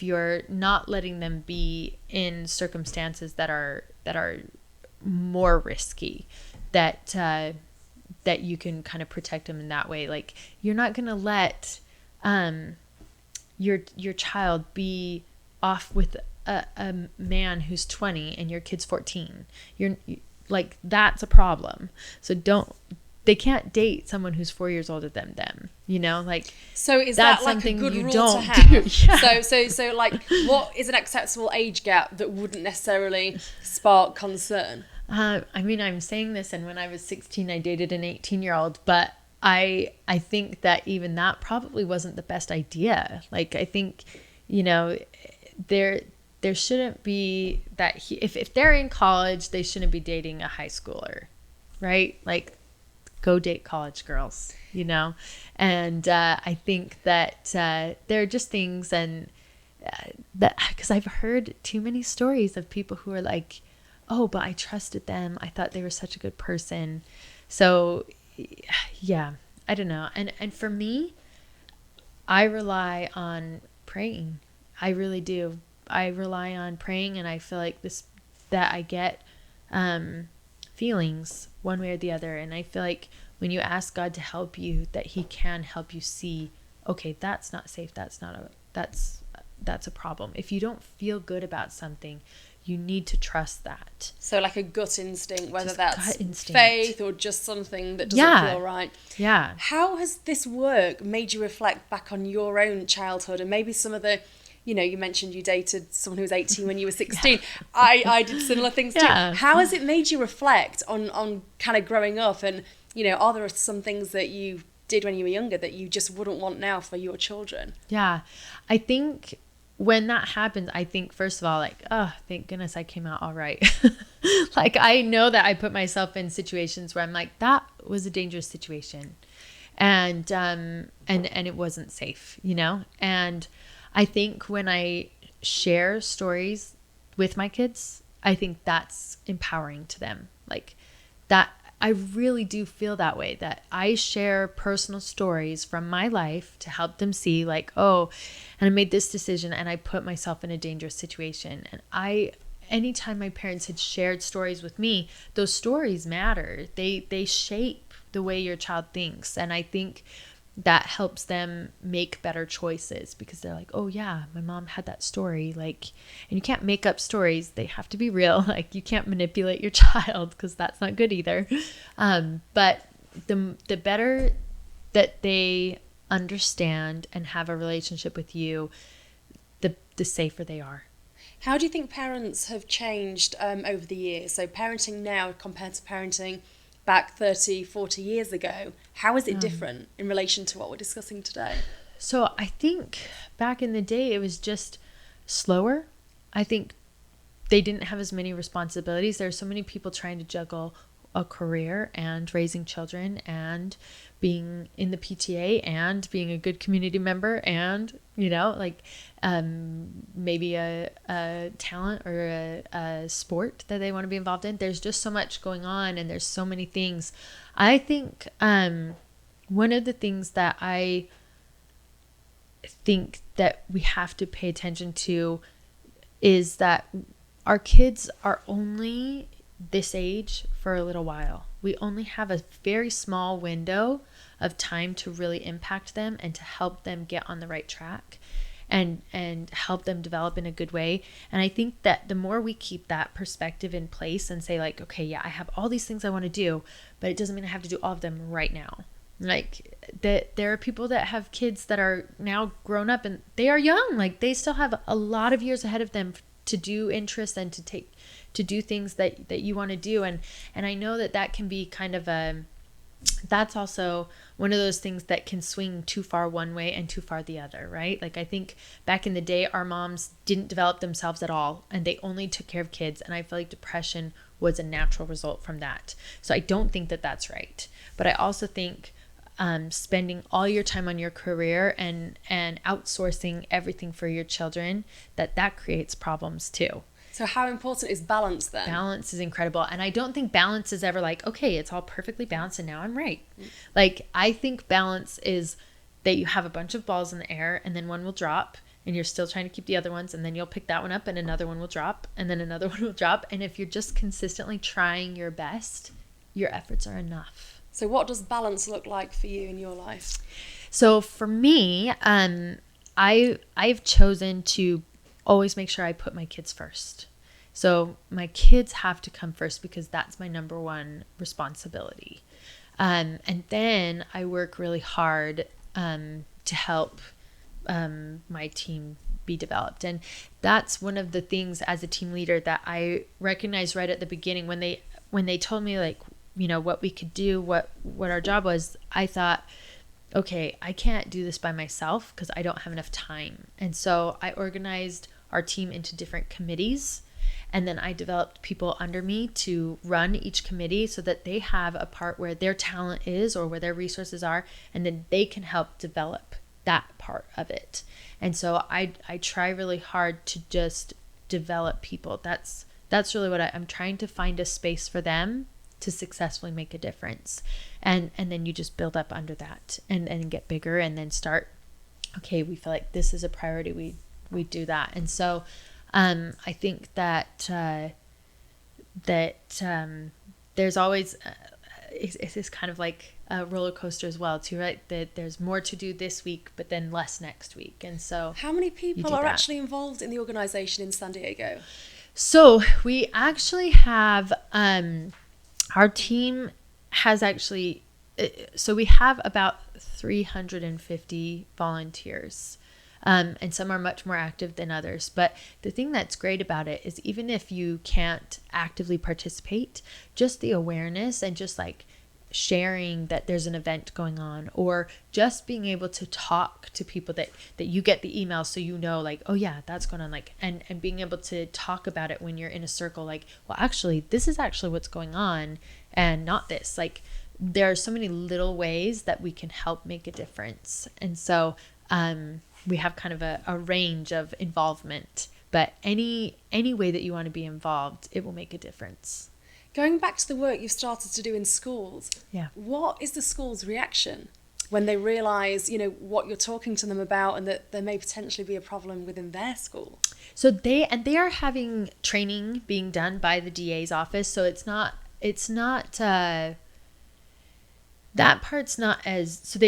you're not letting them be in circumstances that are more risky, that you can kind of protect them in that way. Like you're not going to let your child be off with a man who's 20 and your kid's 14. You're like, that's a problem. So they can't date someone who's 4 years older than them, like. So is that's that like something a good you rule don't to have? Do. Yeah. So like, what is an acceptable age gap that wouldn't necessarily spark concern? I mean, I'm saying this, and when I was 16, I dated an 18-year-old, but I think that even that probably wasn't the best idea. Like, I think, there shouldn't be that if they're in college, they shouldn't be dating a high schooler, right? Like, go date college girls, And I think that there are just things, and that, because I've heard too many stories of people who are like, oh, but I trusted them. I thought they were such a good person. So yeah, I don't know. And for me, I rely on praying. I really do. I rely on praying, and I feel like that I get feelings one way or the other. And I feel like when you ask God to help you, that he can help you see, okay, that's not safe. That's a problem. If you don't feel good about something, you need to trust that. So like a gut instinct, whether that's instinct. faith or just something that doesn't feel right. Yeah. How has this work made you reflect back on your own childhood and maybe some of the, you mentioned you dated someone who was 18 when you were 16. I did similar things too. How has it made you reflect on kind of growing up, and, are there some things that you did when you were younger that you just wouldn't want now for your children? Yeah. I think when that happens, I think, first of all, like, oh, thank goodness I came out all right. Like, I know that I put myself in situations where I'm like, that was a dangerous situation. And it wasn't safe, And I think when I share stories with my kids, I think that's empowering to them. Like, that, I really do feel that way, that I share personal stories from my life to help them see, like, oh, and I made this decision and I put myself in a dangerous situation. And anytime my parents had shared stories with me, those stories matter. They shape the way your child thinks. And I think that helps them make better choices, because they're like, oh yeah, my mom had that story. Like, and you can't make up stories. They have to be real. Like, you can't manipulate your child, because that's not good either. But the better that they understand and have a relationship with you, the safer they are. How do you think parents have changed over the years? So parenting now compared to parenting back 30, 40 years ago, how is it different in relation to what we're discussing today? So I think back in the day, it was just slower. I think they didn't have as many responsibilities. There are so many people trying to juggle a career and raising children and being in the PTA and being a good community member and, maybe a talent or a sport that they want to be involved in. There's just so much going on, and there's so many things. I think one of the things that I think that we have to pay attention to is that our kids are only this age for a little while. We only have a very small window of time to really impact them and to help them get on the right track and help them develop in a good way. And I think that the more we keep that perspective in place and say, like, okay, yeah, I have all these things I want to do, but it doesn't mean I have to do all of them right now. Like, that there are people that have kids that are now grown up and they are young. Like, they still have a lot of years ahead of them to do interests and to do things that you want to do. And I know that can be kind of that's also one of those things that can swing too far one way and too far the other, right? Like, I think back in the day, our moms didn't develop themselves at all, and they only took care of kids. And I feel like depression was a natural result from that. So I don't think that that's right. But I also think spending all your time on your career and outsourcing everything for your children, that creates problems too. So how important is balance then? Balance is incredible. And I don't think balance is ever like, okay, it's all perfectly balanced and now I'm right. Like, I think balance is that you have a bunch of balls in the air and then one will drop and you're still trying to keep the other ones, and then you'll pick that one up and another one will drop and then another one will drop. And if you're just consistently trying your best, your efforts are enough. So what does balance look like for you in your life? So for me, I've chosen to always make sure I put my kids first. So my kids have to come first because that's my number one responsibility. And then I work really hard to help my team be developed. And that's one of the things as a team leader that I recognized right at the beginning when they told me, like, what we could do, what our job was. I thought, okay, I can't do this by myself because I don't have enough time. And so I organized our team into different committees, and then I developed people under me to run each committee so that they have a part where their talent is or where their resources are, and then they can help develop that part of it. And so I try really hard to just develop people. That's really what I'm trying to find a space for them to successfully make a difference. And then you just build up under that and get bigger, and then start, okay, we feel like this is a priority. We do that. And so I think that there's always it's kind of like a roller coaster as well too, right? That there's more to do this week, but then less next week. And so how many people are actually involved in the organization in San Diego? So we actually have our team has actually, so we have about 350 volunteers. And some are much more active than others. But the thing that's great about it is, even if you can't actively participate, just the awareness and just like sharing that there's an event going on, or just being able to talk to people that you get the email, so you know, like, oh yeah, that's going on, like, and being able to talk about it when you're in a circle, like, well, actually this is actually what's going on, and not this. Like, there are so many little ways that we can help make a difference. And so we have kind of a range of involvement, but any way that you want to be involved, it will make a difference. Going back to the work you've started to do in schools, yeah, what is the school's reaction when they realise, what you're talking to them about, and that there may potentially be a problem within their school? So they are having training being done by the DA's office. So it's not that part's not as, so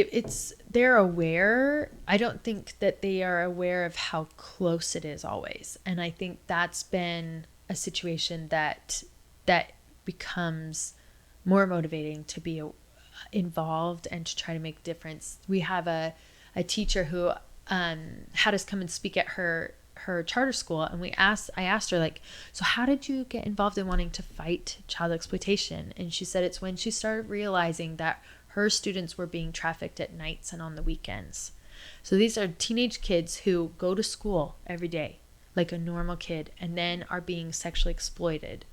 they're aware. I don't think that they are aware of how close it is always. And I think that's been a situation that becomes more motivating to be involved and to try to make a difference. We have a teacher who had us come and speak at her charter school, and I asked her, like, so how did you get involved in wanting to fight child exploitation? And she said it's when she started realizing that her students were being trafficked at nights and on the weekends. So these are teenage kids who go to school every day like a normal kid, and then are being sexually exploited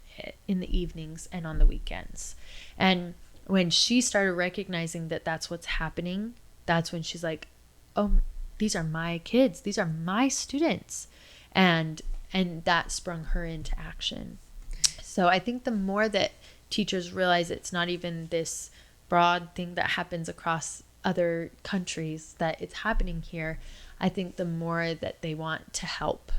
in the evenings and on the weekends. And when she started recognizing that that's what's happening, that's when she's like, oh, these are my kids, these are my students. And that sprung her into action. So I think the more that teachers realize it's not even this broad thing that happens across other countries, that it's happening here, I think the more that they want to help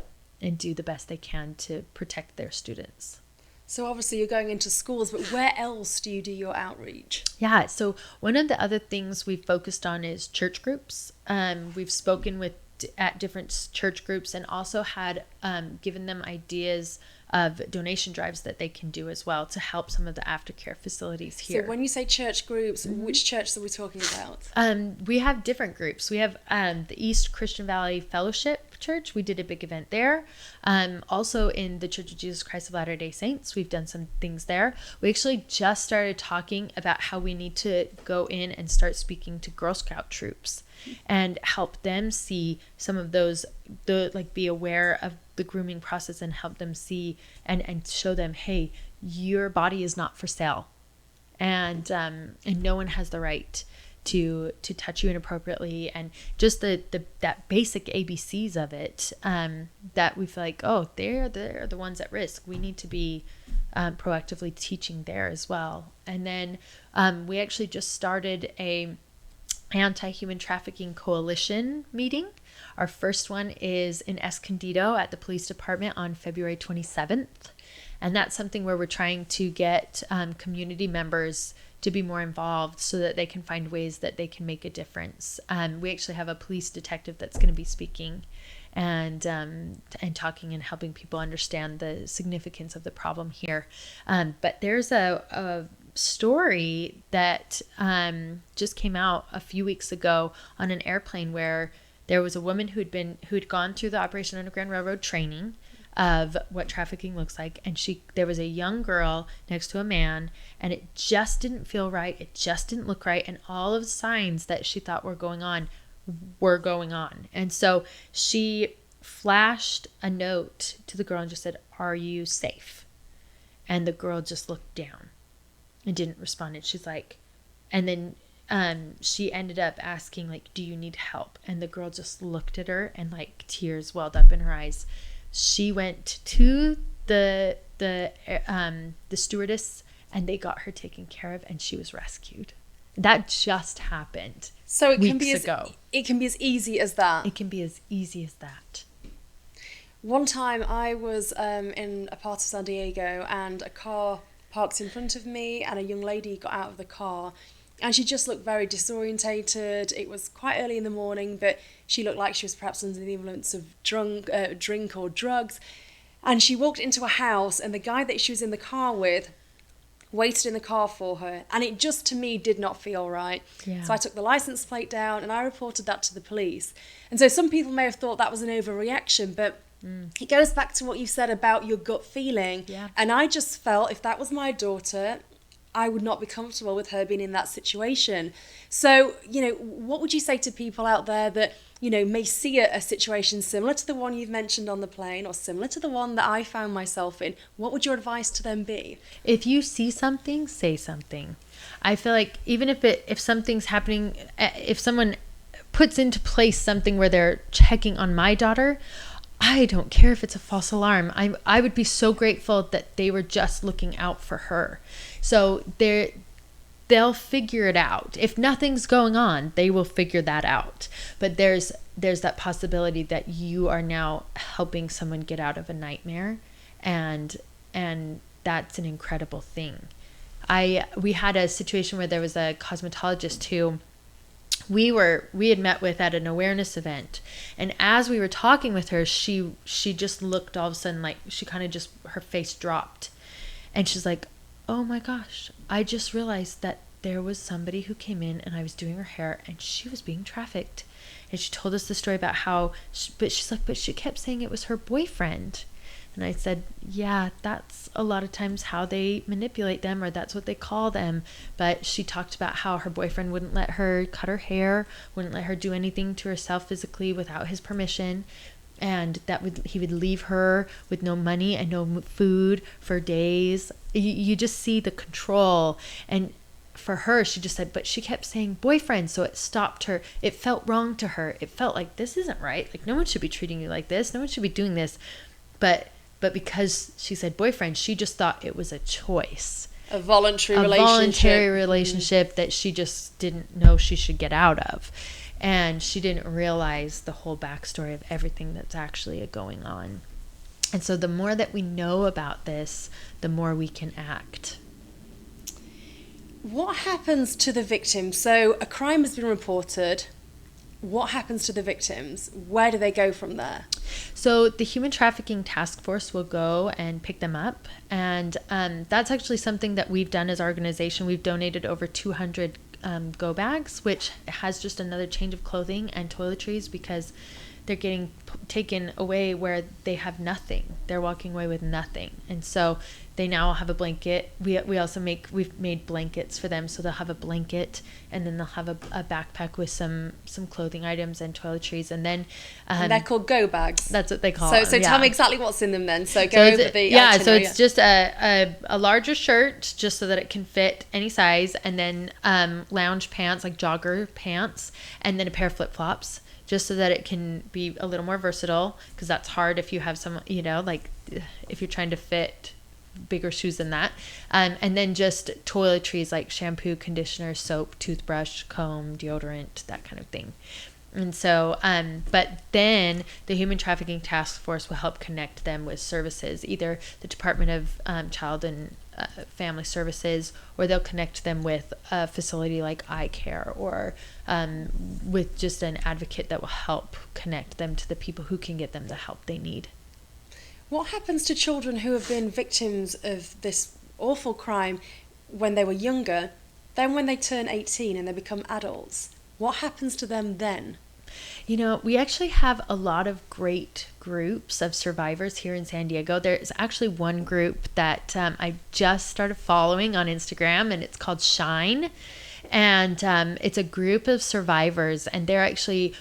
and do the best they can to protect their students. So obviously you're going into schools, but where else do you do your outreach? Yeah, so one of the other things we've focused on is church groups. We've spoken at different church groups, and also had given them ideas of donation drives that they can do as well to help some of the aftercare facilities here. So when you say church groups, which churches are we talking about? We have different groups. We have the East Christian Valley Fellowship Church. We did a big event there. Also in the Church of Jesus Christ of Latter-day Saints, we've done some things there. We actually just started talking about how we need to go in and start speaking to Girl Scout troops and help them see some of those, be aware of the grooming process, and help them see and show them, hey, your body is not for sale, and no one has the right to touch you inappropriately, and just that basic ABCs of it, that we feel like, oh, they're the ones at risk. We need to be proactively teaching there as well. And then we actually just started a anti-human trafficking coalition meeting. Our first one is in Escondido at the police department on February 27th. And that's something where we're trying to get community members to be more involved so that they can find ways that they can make a difference. We actually have a police detective that's going to be speaking and talking and helping people understand the significance of the problem here. But there's a story that just came out a few weeks ago on an airplane, where there was a woman who'd gone through the Operation Underground Railroad training of what trafficking looks like, and there was a young girl next to a man, and it just didn't feel right, it just didn't look right, and all of the signs that she thought were going on. And so she flashed a note to the girl and just said, "Are you safe?" And the girl just looked down and didn't respond. And she's like, and then she ended up asking, like, do you need help? And the girl just looked at her and like tears welled up in her eyes. She went to the stewardess and they got her taken care of and she was rescued. That just happened. So it weeks can be ago. It can be as easy as that. It can be as easy as that. One time I was in a part of San Diego and a car parked in front of me and a young lady got out of the car and she just looked very disorientated. It was quite early in the morning, but she looked like she was perhaps under the influence of drink or drugs. And she walked into a house and the guy that she was in the car with waited in the car for her, and it just to me did not feel right. Yeah. So I took the license plate down and I reported that to the police. And so some people may have thought that was an overreaction, but it goes back to what you said about your gut feeling. Yeah. And I just felt if that was my daughter, I would not be comfortable with her being in that situation. So, what would you say to people out there that, may see a situation similar to the one you've mentioned on the plane or similar to the one that I found myself in? What would your advice to them be? If you see something, say something. I feel like even if something's happening, if someone puts into place something where they're checking on my daughter, I don't care if it's a false alarm. I would be so grateful that they were just looking out for her. So they'll figure it out. If nothing's going on, they will figure that out. But there's that possibility that you are now helping someone get out of a nightmare, and that's an incredible thing. We had a situation where there was a cosmetologist who we had met with at an awareness event, and as we were talking with her, she just looked all of a sudden like she kind of just, her face dropped, and she's like, oh my gosh, I just realized that there was somebody who came in and I was doing her hair and she was being trafficked. And she told us the story about how, but she kept saying it was her boyfriend. And I said, yeah, that's a lot of times how they manipulate them, or that's what they call them. But she talked about how her boyfriend wouldn't let her cut her hair, wouldn't let her do anything to herself physically without his permission. And he would leave her with no money and no food for days. You just see the control. And for her, she just said, but she kept saying boyfriend, so it stopped her. It felt wrong to her. It felt like, this isn't right. Like, no one should be treating you like this. No one should be doing this. But because she said boyfriend, she just thought it was a choice. A voluntary relationship that she just didn't know she should get out of. And she didn't realize the whole backstory of everything that's actually going on. And so the more that we know about this, the more we can act. What happens to the victims? So a crime has been reported. What happens to the victims? Where do they go from there? So the Human Trafficking Task Force will go and pick them up. And that's actually something that we've done as an organization. We've donated over 200 go bags, which has just another change of clothing and toiletries, because they're getting taken away where they have nothing. They're walking away with nothing. And so they now have a blanket. We've made blankets for them, so they'll have a blanket, and then they'll have a backpack with some clothing items and toiletries, and then and they're called go bags. That's what they call them. So tell me exactly what's in them then. So go over the itinerary. So it's just a larger shirt, just so that it can fit any size, and then lounge pants, like jogger pants, and then a pair of flip-flops, just so that it can be a little more versatile, because that's hard if you have some, like if you're trying to fit bigger shoes than that. And then just toiletries like shampoo, conditioner, soap, toothbrush, comb, deodorant, that kind of thing. And so, but then the Human Trafficking Task Force will help connect them with services, either the Department of Child and Family Services, or they'll connect them with a facility like iCare, or with just an advocate that will help connect them to the people who can get them the help they need. What happens to children who have been victims of this awful crime when they were younger, then when they turn 18 and they become adults? What happens to them then? We actually have a lot of great groups of survivors here in San Diego. There's actually one group that I just started following on Instagram, and it's called Shine. And it's a group of survivors, and they're actually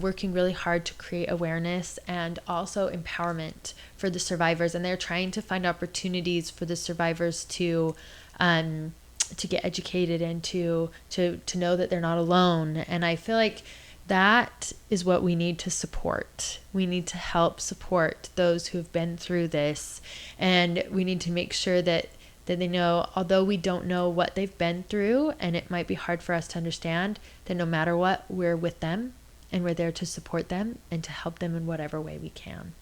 working really hard to create awareness and also empowerment for the survivors. And they're trying to find opportunities for the survivors to get educated and to know that they're not alone. And I feel like that is what we need to support. We need to help support those who have been through this, and we need to make sure that they know, although we don't know what they've been through and it might be hard for us to understand, that no matter what, we're with them and we're there to support them and to help them in whatever way we can.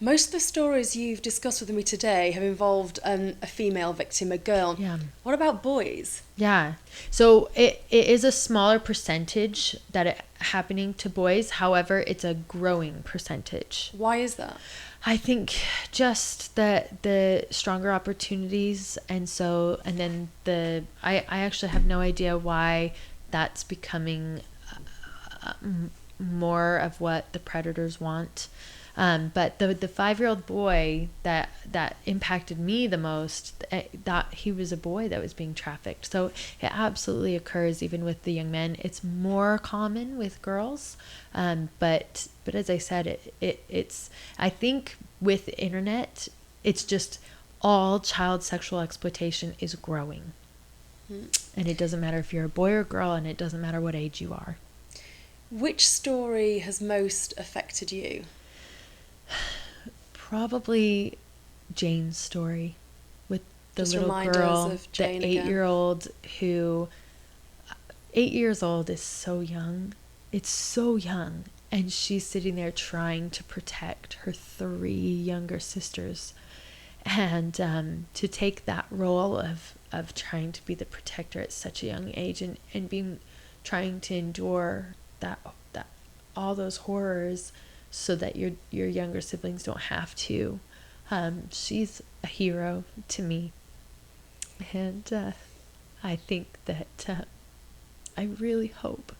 Most of the stories you've discussed with me today have involved a female victim, a girl. Yeah. What about boys? Yeah. So it is a smaller percentage that it happening to boys. However, it's a growing percentage. Why is that? I think just the stronger opportunities, and then I actually have no idea why that's becoming more of what the predators want. But the 5-year-old boy that impacted me the most, that he was a boy that was being trafficked. So it absolutely occurs even with the young men. It's more common with girls. But as I said, it's I think with the internet, it's just all child sexual exploitation is growing. And it doesn't matter if you're a boy or girl, and it doesn't matter what age you are. Which story has most affected you? Probably Jane's story with the Just little remind girl, us of Jane the 8-year-old who 8 years old is so young. It's so young. And she's sitting there trying to protect her 3 younger sisters. And to take that role of trying to be the protector at such a young age and being trying to endure that all those horrors so that your younger siblings don't have to. She's a hero to me. And I think that I really hope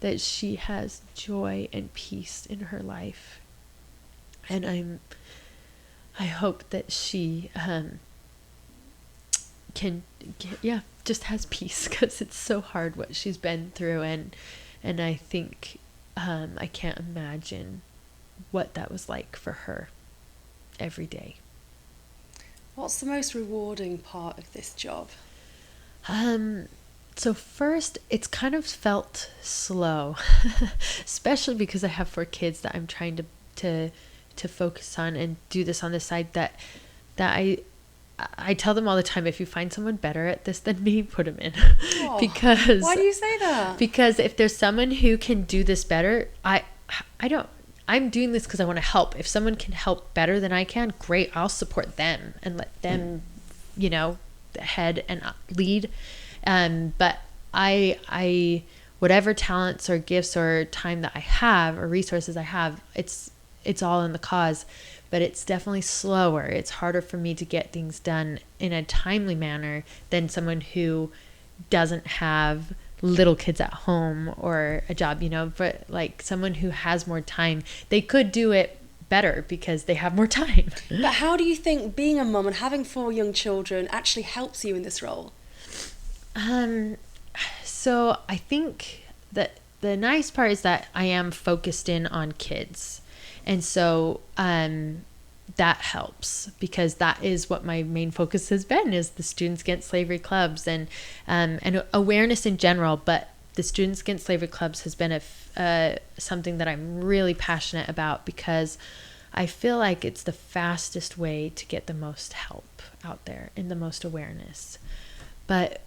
that she has joy and peace in her life. And I hope that she can just has peace, because it's so hard what she's been through, and I think I can't imagine what that was like for her every day. What's the most rewarding part of this job? So first, it's kind of felt slow, especially because I have 4 kids that I'm trying to focus on and do this on the side that I tell them all the time, if you find someone better at this than me, put them in. Oh, because why do you say that? Because if there's someone who can do this better, I'm doing this because I want to help. If someone can help better than I can, great, I'll support them and let them, head and lead. But I whatever talents or gifts or time that I have or resources I have, it's all in the cause. But it's definitely slower. It's harder for me to get things done in a timely manner than someone who doesn't have little kids at home or a job, but like someone who has more time, they could do it better because they have more time. But how do you think being a mum and having 4 young children actually helps you in this role? So I think that the nice part is that I am focused in on kids. And so that helps, because that is what my main focus has been, is the Students Against Slavery Clubs and awareness in general. But the Students Against Slavery Clubs has been something that I'm really passionate about, because I feel like it's the fastest way to get the most help out there and the most awareness. But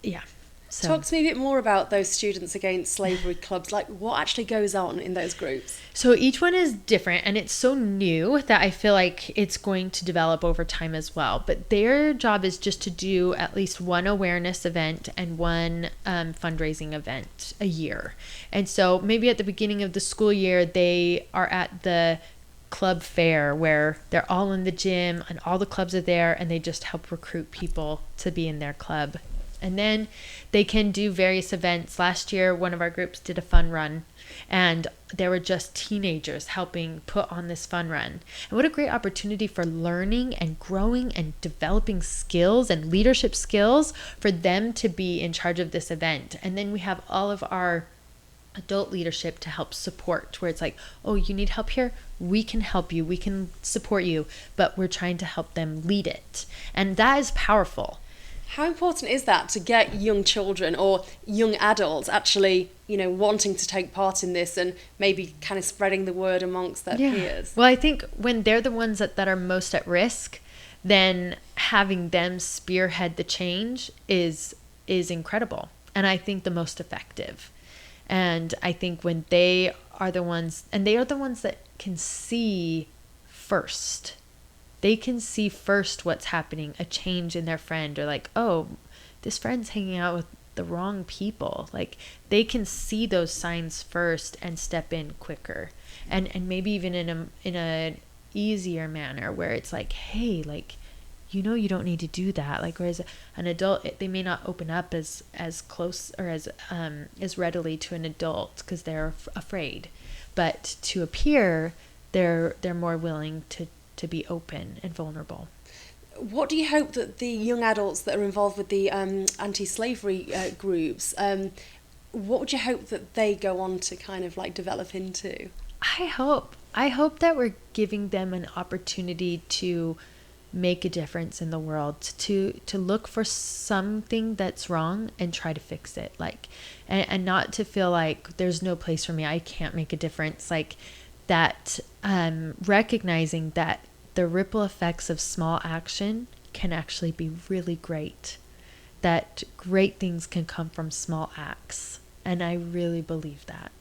yeah. So talk to me a bit more about those Students Against Slavery Clubs. Like, what actually goes on in those groups? So each one is different, and it's so new that I feel like it's going to develop over time as well. But their job is just to do at least one awareness event and one fundraising event a year. And so maybe at the beginning of the school year, they are at the club fair where they're all in the gym and all the clubs are there, and they just help recruit people to be in their club. And then they can do various events. Last year, one of our groups did a fun run, and there were just teenagers helping put on this fun run. And what a great opportunity for learning and growing and developing skills and leadership skills for them to be in charge of this event. And then we have all of our adult leadership to help support, where it's like, oh, you need help here? We can help you. We can support you. But we're trying to help them lead it. And that is powerful. How important is that to get young children or young adults actually, wanting to take part in this and maybe kind of spreading the word amongst their peers? Well, I think when they're the ones that are most at risk, then having them spearhead the change is incredible. And I think the most effective. And I think when they are the ones, and they are the ones that can see first. They can see first what's happening, a change in their friend, or like, oh, this friend's hanging out with the wrong people. Like, they can see those signs first and step in quicker, and maybe even in a easier manner where it's like, hey, like, you don't need to do that. Like, whereas an adult, they may not open up as close or as readily to an adult because they're afraid, but to a peer, they're more willing to be open and vulnerable. What do you hope that the young adults that are involved with the anti-slavery groups, what would you hope that they go on to kind of like develop into? I hope that we're giving them an opportunity to make a difference in the world, to look for something that's wrong and try to fix it, like, and not to feel like there's no place for me, I can't make a difference, like that. Recognizing that the ripple effects of small action can actually be really great, that great things can come from small acts, and I really believe that.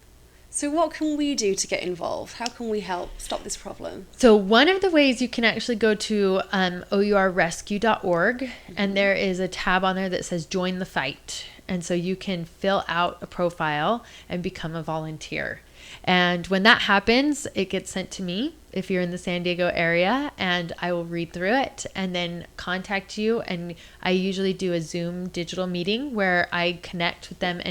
So what can we do to get involved? How can we help stop this problem? So one of the ways, you can actually go to OURrescue.org, and there is a tab on there that says join the fight, and so you can fill out a profile and become a volunteer. And when that happens, it gets sent to me if you're in the San Diego area, and I will read through it and then contact you. And I usually do a Zoom digital meeting where I connect with them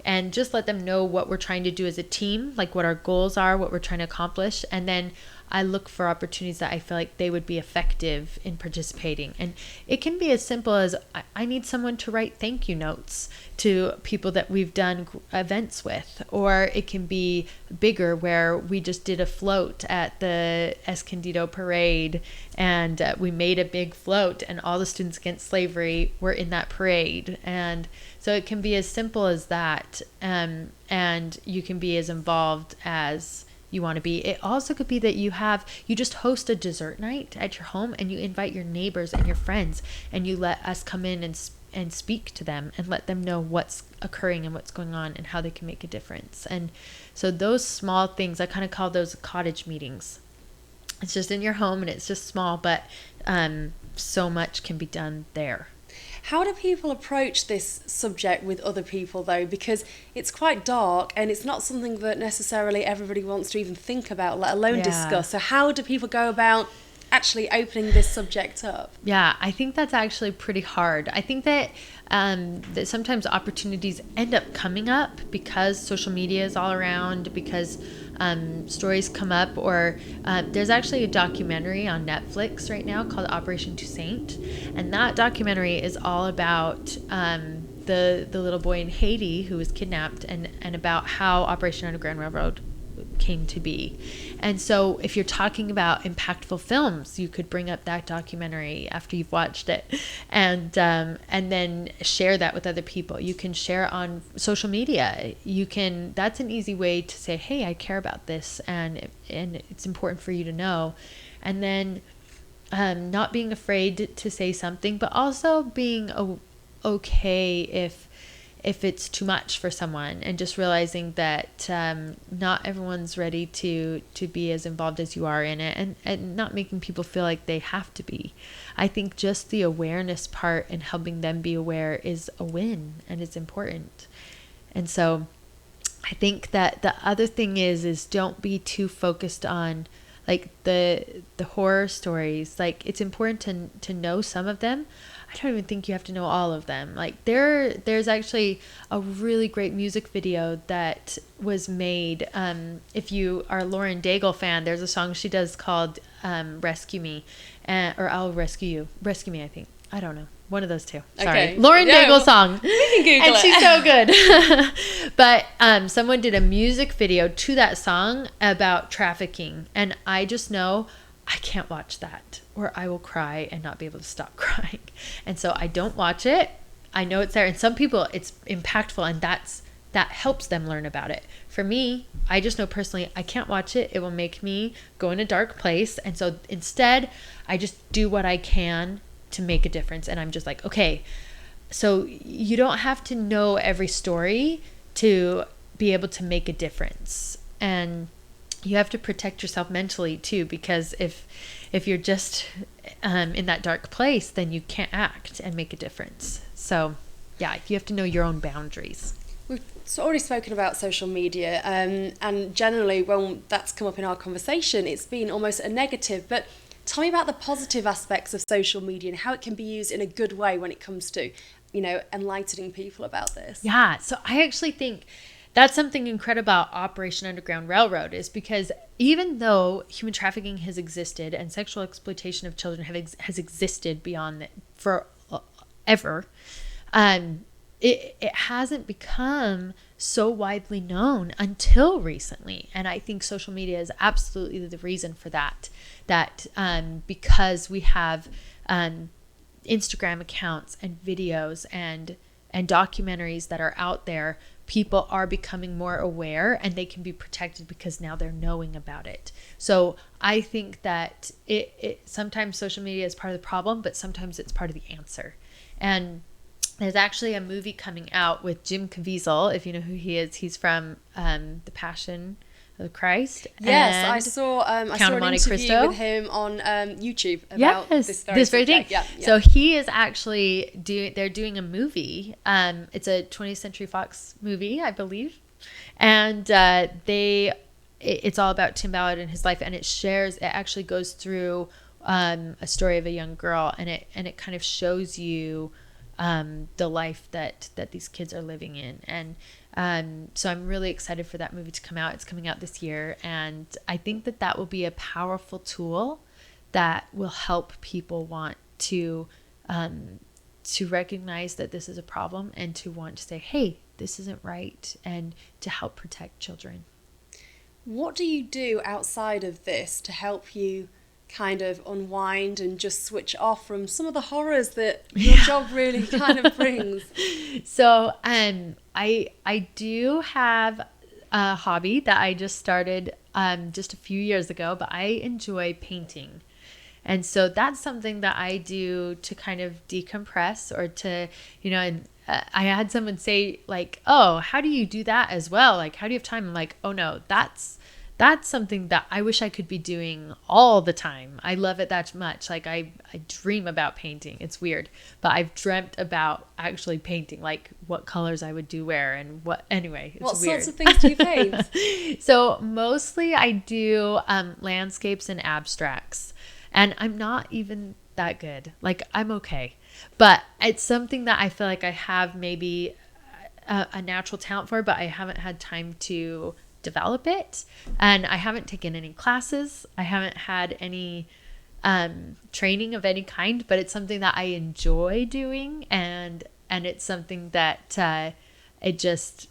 and just let them know what we're trying to do as a team, like what our goals are, what we're trying to accomplish. And then I look for opportunities that I feel like they would be effective in participating. And it can be as simple as I need someone to write thank you notes to people that we've done events with, or it can be bigger where we just did a float at the Escondido parade, and we made a big float and all the students against slavery were in that parade. And so it can be as simple as that, and you can be as involved as you want to be. It also could be that you just host a dessert night at your home, and you invite your neighbors and your friends, and you let us come in and speak to them and let them know what's occurring and what's going on and how they can make a difference. And so those small things, I kind of call those cottage meetings. It's just in your home and it's just small, but so much can be done there. How do people approach this subject with other people, though? Because it's quite dark and it's not something that necessarily everybody wants to even think about, let alone discuss. So how do people go about actually opening this subject up? Yeah, I think that's actually pretty hard. I think that that sometimes opportunities end up coming up because social media is all around, because stories come up, or there's actually a documentary on Netflix right now called Operation Toussaint, and that documentary is all about the little boy in Haiti who was kidnapped, and about how Operation Underground Railroad came to be. And so if you're talking about impactful films, you could bring up that documentary after you've watched it, and then share that with other people. You can share on social media. That's an easy way to say, hey, I care about this, and it's important for you to know. And then not being afraid to say something, but also being okay if it's too much for someone, and just realizing that not everyone's ready to be as involved as you are in it, and not making people feel like they have to be. I think just the awareness part and helping them be aware is a win, and it's important. And so I think that the other thing is don't be too focused on like the horror stories. Like, it's important to know some of them. I don't even think you have to know all of them. Like, there's actually a really great music video that was made. If you are a Lauren Daigle fan, there's a song she does called Rescue Me, or I'll Rescue You. Rescue Me, I think. I don't know. One of those two. Sorry. Okay. Lauren Daigle song. We can Google and it. she's so good. But someone did a music video to that song about trafficking. And I just know I can't watch that, or I will cry and not be able to stop crying. And so I don't watch it. I know it's there. And some people, it's impactful, and that helps them learn about it. For me, I just know personally, I can't watch it. It will make me go in a dark place. And so instead, I just do what I can to make a difference. And I'm just like, okay, so you don't have to know every story to be able to make a difference. And you have to protect yourself mentally too, because if you're just in that dark place, then you can't act and make a difference. So yeah, you have to know your own boundaries. We've already spoken about social media, and generally when that's come up in our conversation, it's been almost a negative. But tell me about the positive aspects of social media and how it can be used in a good way when it comes to, enlightening people about this. Yeah, so I actually think that's something incredible about Operation Underground Railroad, is because even though human trafficking has existed and sexual exploitation of children has existed beyond forever, it hasn't become so widely known until recently. And I think social media is absolutely the reason for that. Because we have Instagram accounts and videos and documentaries that are out there, people are becoming more aware, and they can be protected because now they're knowing about it. So I think that it sometimes social media is part of the problem, but sometimes it's part of the answer. And there's actually a movie coming out with Jim Caviezel, if you know who he is. He's from The Passion of Christ. Yes, I saw an interview with him on YouTube about this very thing. Yeah. So he is actually they're doing a movie. It's a 20th Century Fox movie, I believe. And it's all about Tim Ballard and his life, and it actually goes through a story of a young girl, and it kind of shows you the life that these kids are living in. And so I'm really excited for that movie to come out. It's coming out this year, and I think that will be a powerful tool that will help people want to recognize that this is a problem, and to want to say, hey, this isn't right, and to help protect children. What do you do outside of this to help you kind of unwind and just switch off from some of the horrors that your job really kind of brings? So I do have a hobby that I just started just a few years ago, but I enjoy painting. And so that's something that I do to kind of decompress, or to, and I had someone say like, oh, how do you do that as well? Like, how do you have time? I'm like, oh no, that's something that I wish I could be doing all the time. I love it that much. Like I dream about painting. It's weird, but I've dreamt about actually painting, like what colors I would do where and what. Anyway, it's what weird. Sorts of things do you paint? So mostly I do landscapes and abstracts, and I'm not even that good. Like I'm okay, but it's something that I feel like I have maybe a natural talent for, but I haven't had time to develop it, and I haven't taken any classes. I haven't had any training of any kind, but it's something that I enjoy doing, and it's something that it just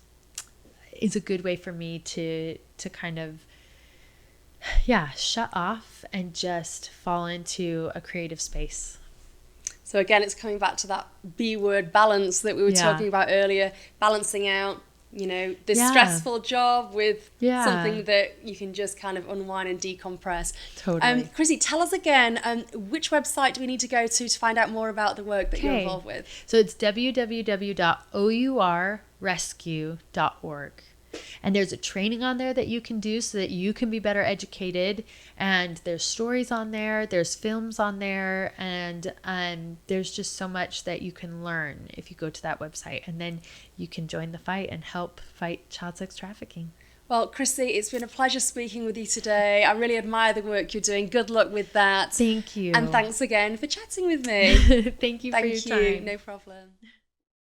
is a good way for me to kind of shut off and just fall into a creative space. So again, it's coming back to that B word, balance, that we were talking about earlier, balancing out this stressful job with something that you can just kind of unwind and decompress. Totally. Chrissy, tell us again, which website do we need to go to find out more about the work that you're involved with? So it's www.ourrescue.org. And there's a training on there that you can do so that you can be better educated. And there's stories on there, there's films on there, and there's just so much that you can learn if you go to that website. And then you can join the fight and help fight child sex trafficking. Well, Chrissy, it's been a pleasure speaking with you today. I really admire the work you're doing. Good luck with that. Thank you. And thanks again for chatting with me. Thank you for your time. No problem.